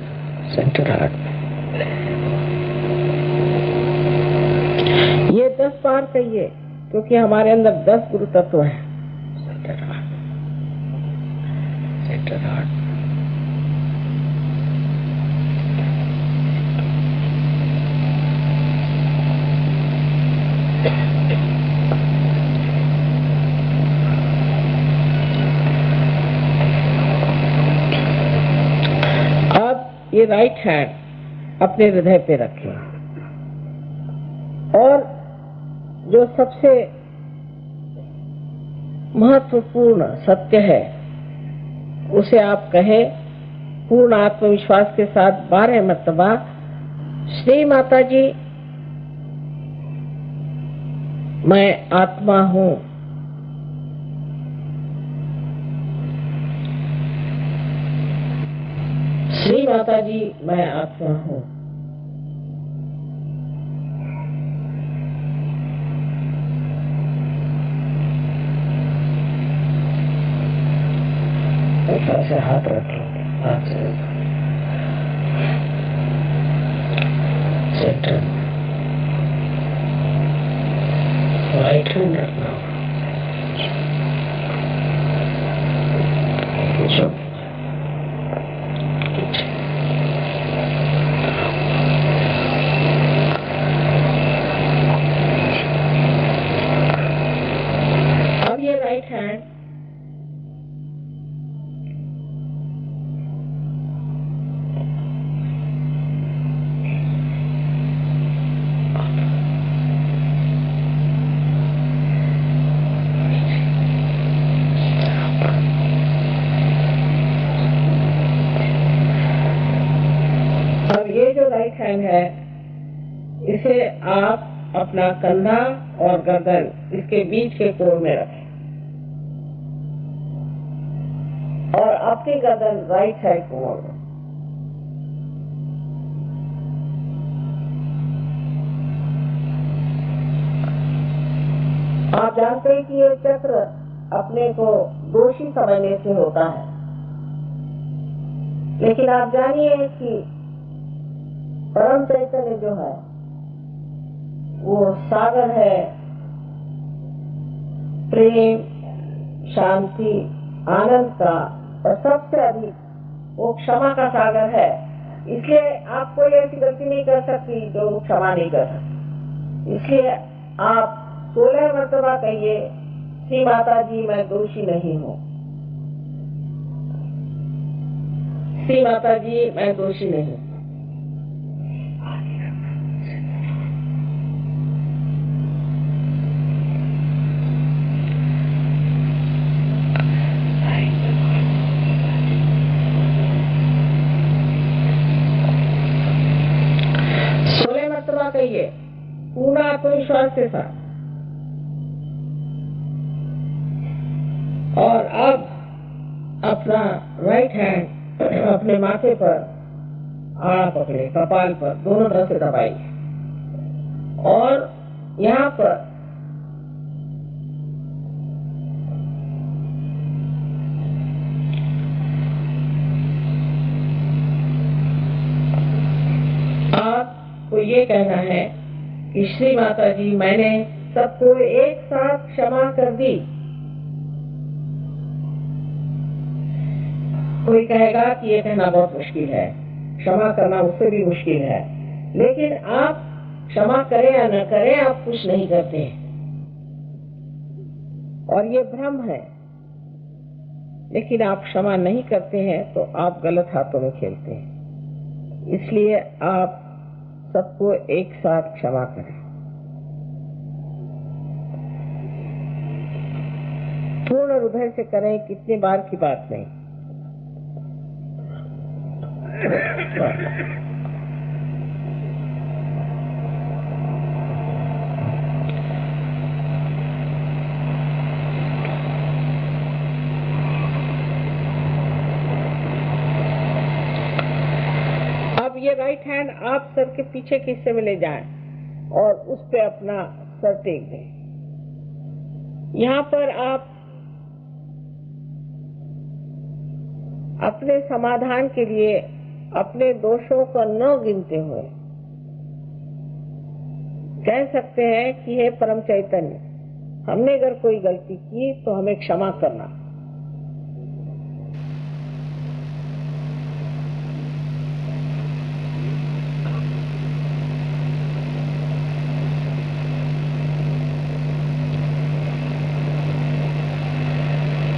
सेंटर हार्ट में ये 10 बार कहिए, क्योंकि हमारे अंदर 10 गुरु तत्व हैं। Centre heart, centre heart. ये राइट हैंड अपने हृदय पे रखें और जो सबसे महत्वपूर्ण सत्य है उसे आप कहें पूर्ण आत्मविश्वास के साथ 12 मर्तबा, श्री माता जी मैं आत्मा हूँ। श्री माता जी मैं आत्मा हूँ। ऐसे हाथ रखें, हाथ से सेंटर, राइट हैंड रखना। अब ये राइट हैंड हैंड है, इसे आप अपना कंधा और गर्दन इसके बीच के कोण में रखें और आपकी गर्दन राइट साइड को मोड़ो। आप जानते हैं कि ये चक्र अपने को दोषी समझने से होता है, लेकिन आप जानिए कि परम चैतन्य जो है वो सागर है, प्रेम, शांति, आनंद का, और सबसे अधिक वो क्षमा का सागर है। इसलिए आप कोई ऐसी गलती नहीं कर सकती जो वो क्षमा नहीं कर सकती। इसलिए आप 16 मर्तबा कहिए, श्री माता जी मैं दोषी नहीं हूँ। श्री माता जी मैं दोषी नहीं हूँ। कहिए पूर्ण आत्मविश्वास के साथ। और अब अपना राइट हैंड अपने माथे पर आड़ा पकड़े, कपाल पर दोनों तरफ से दबाइए और यहाँ पर आपको ये कहना है कि श्री माता जी मैंने सबको एक साथ क्षमा कर दी। कोई कहेगा कि ये कहना बहुत मुश्किल है, क्षमा करना उससे भी मुश्किल है, लेकिन आप क्षमा करें या न करें आप कुछ नहीं करते और ये भ्रम है। लेकिन आप क्षमा नहीं करते हैं तो आप गलत हाथों में खेलते हैं। इसलिए आप सबको एक साथ क्षमा करें। पूर्ण हृदय से करें, कितने बार की बात नहीं। ये राइट हैंड आप सर के पीछे के हिस्से में ले जाएं और उस पे अपना सर टेक दें। यहाँ पर आप अपने समाधान के लिए अपने दोषों को न गिनते हुए कह सकते हैं कि हे परम चैतन्य, हमने अगर कोई गलती की तो हमें क्षमा करना।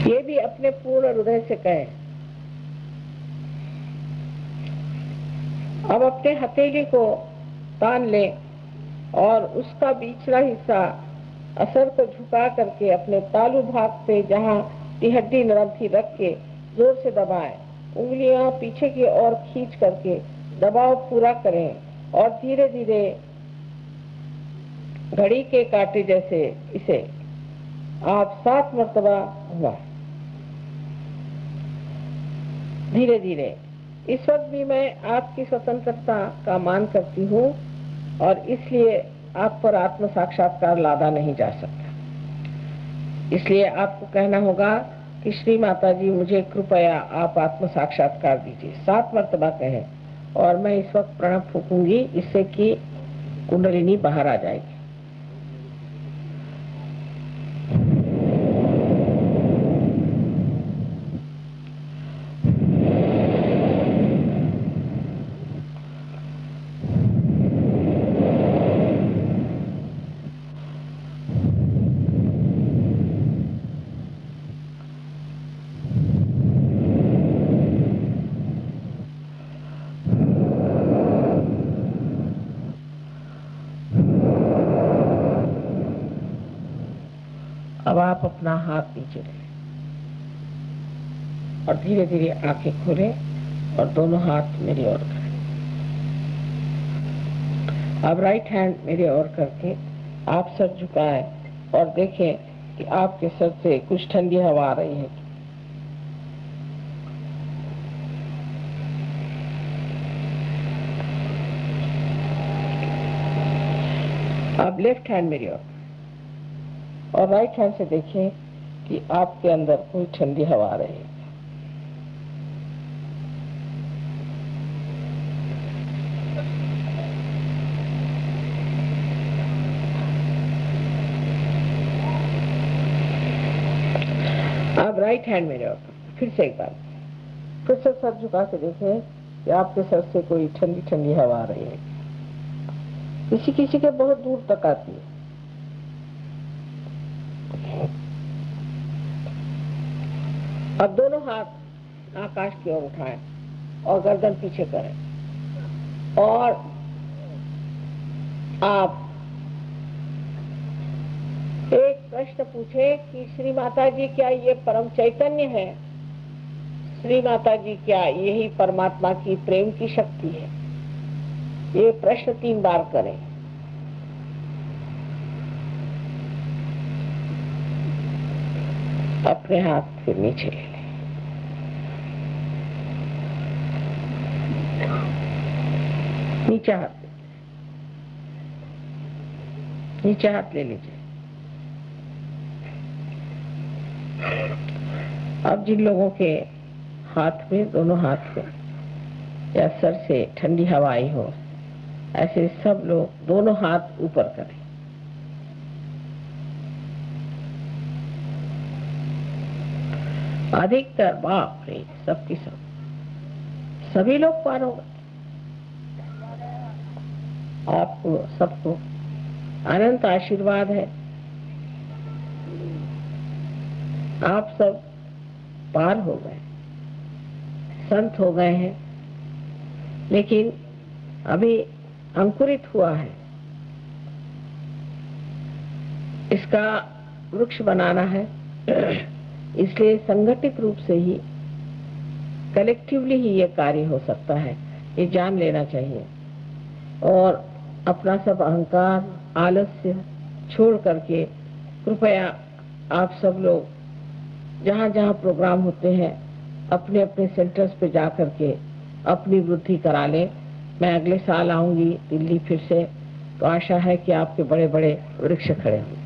ये भी अपने पूर्ण हृदय से कहें। अब अपने हथेली को तान लें और उसका पिछला हिस्सा असर को झुका करके अपने तालू भाग पे जहाँ हड्डी नरम थी रख के जोर से दबाएं। उंगलियां पीछे की ओर खींच करके दबाव पूरा करें और धीरे धीरे घड़ी के कांटे जैसे इसे आप 7 मरतबा हुआ। धीरे धीरे इस वक्त भी मैं आपकी स्वतंत्रता का मान करती हूँ और इसलिए आप पर आत्म साक्षात्कार लादा नहीं जा सकता। इसलिए आपको कहना होगा कि श्री माता जी, मुझे कृपया आप आत्म साक्षात्कार दीजिए। 7 मरतबा कहें और मैं इस वक्त प्रणव फूकूंगी, इससे कि कुंडलिनी बाहर आ जाएगी। अब आप अपना हाथ नीचे लें और धीरे धीरे आंखें खोलें और दोनों हाथ मेरी ओर करें। अब राइट हैंड मेरी ओर करके आप सर झुकाएं और देखें कि आपके सर से कुछ ठंडी हवा आ रही है। अब लेफ्ट हैंड मेरी ओर और राइट हैंड से देखें कि आपके अंदर कोई ठंडी हवा आ रही है। अब राइट हैंड मेरे ओर फिर से एक बार फिर से सर झुका के देखें कि आपके सर से कोई ठंडी ठंडी हवा आ रही है। किसी किसी के बहुत दूर तक आती है। अब दोनों हाथ आकाश की ओर उठाएं और गर्दन पीछे करें और आप एक प्रश्न पूछे कि श्री माता जी, क्या ये परम चैतन्य है? श्री माता जी, क्या यही परमात्मा की प्रेम की शक्ति है? ये प्रश्न 3 बार करें। अपने हाथ फिर नीचे ले लें। नीचे हाथ ले लीजिए। अब जिन लोगों के हाथ में, दोनों हाथ में या सर से ठंडी हवा आई हो, ऐसे सब लोग दोनों हाथ ऊपर करें। अधिकतर बाप रे सबकी सभी लोग पार हो गए। आपको सबको अनंत आशीर्वाद है। आप सब पार हो गए, संत हो गए हैं, लेकिन अभी अंकुरित हुआ है। इसका वृक्ष बनाना है, इसलिए संगठित रूप से ही, कलेक्टिवली ही ये कार्य हो सकता है। ये जान लेना चाहिए और अपना सब अहंकार, आलस्य छोड़ करके कृपया आप सब लोग जहाँ जहाँ प्रोग्राम होते हैं अपने अपने सेंटर्स पे जा करके अपनी वृद्धि करा लें। मैं अगले साल आऊंगी दिल्ली फिर से, तो आशा है कि आपके बड़े बड़े वृक्ष खड़े होंगे।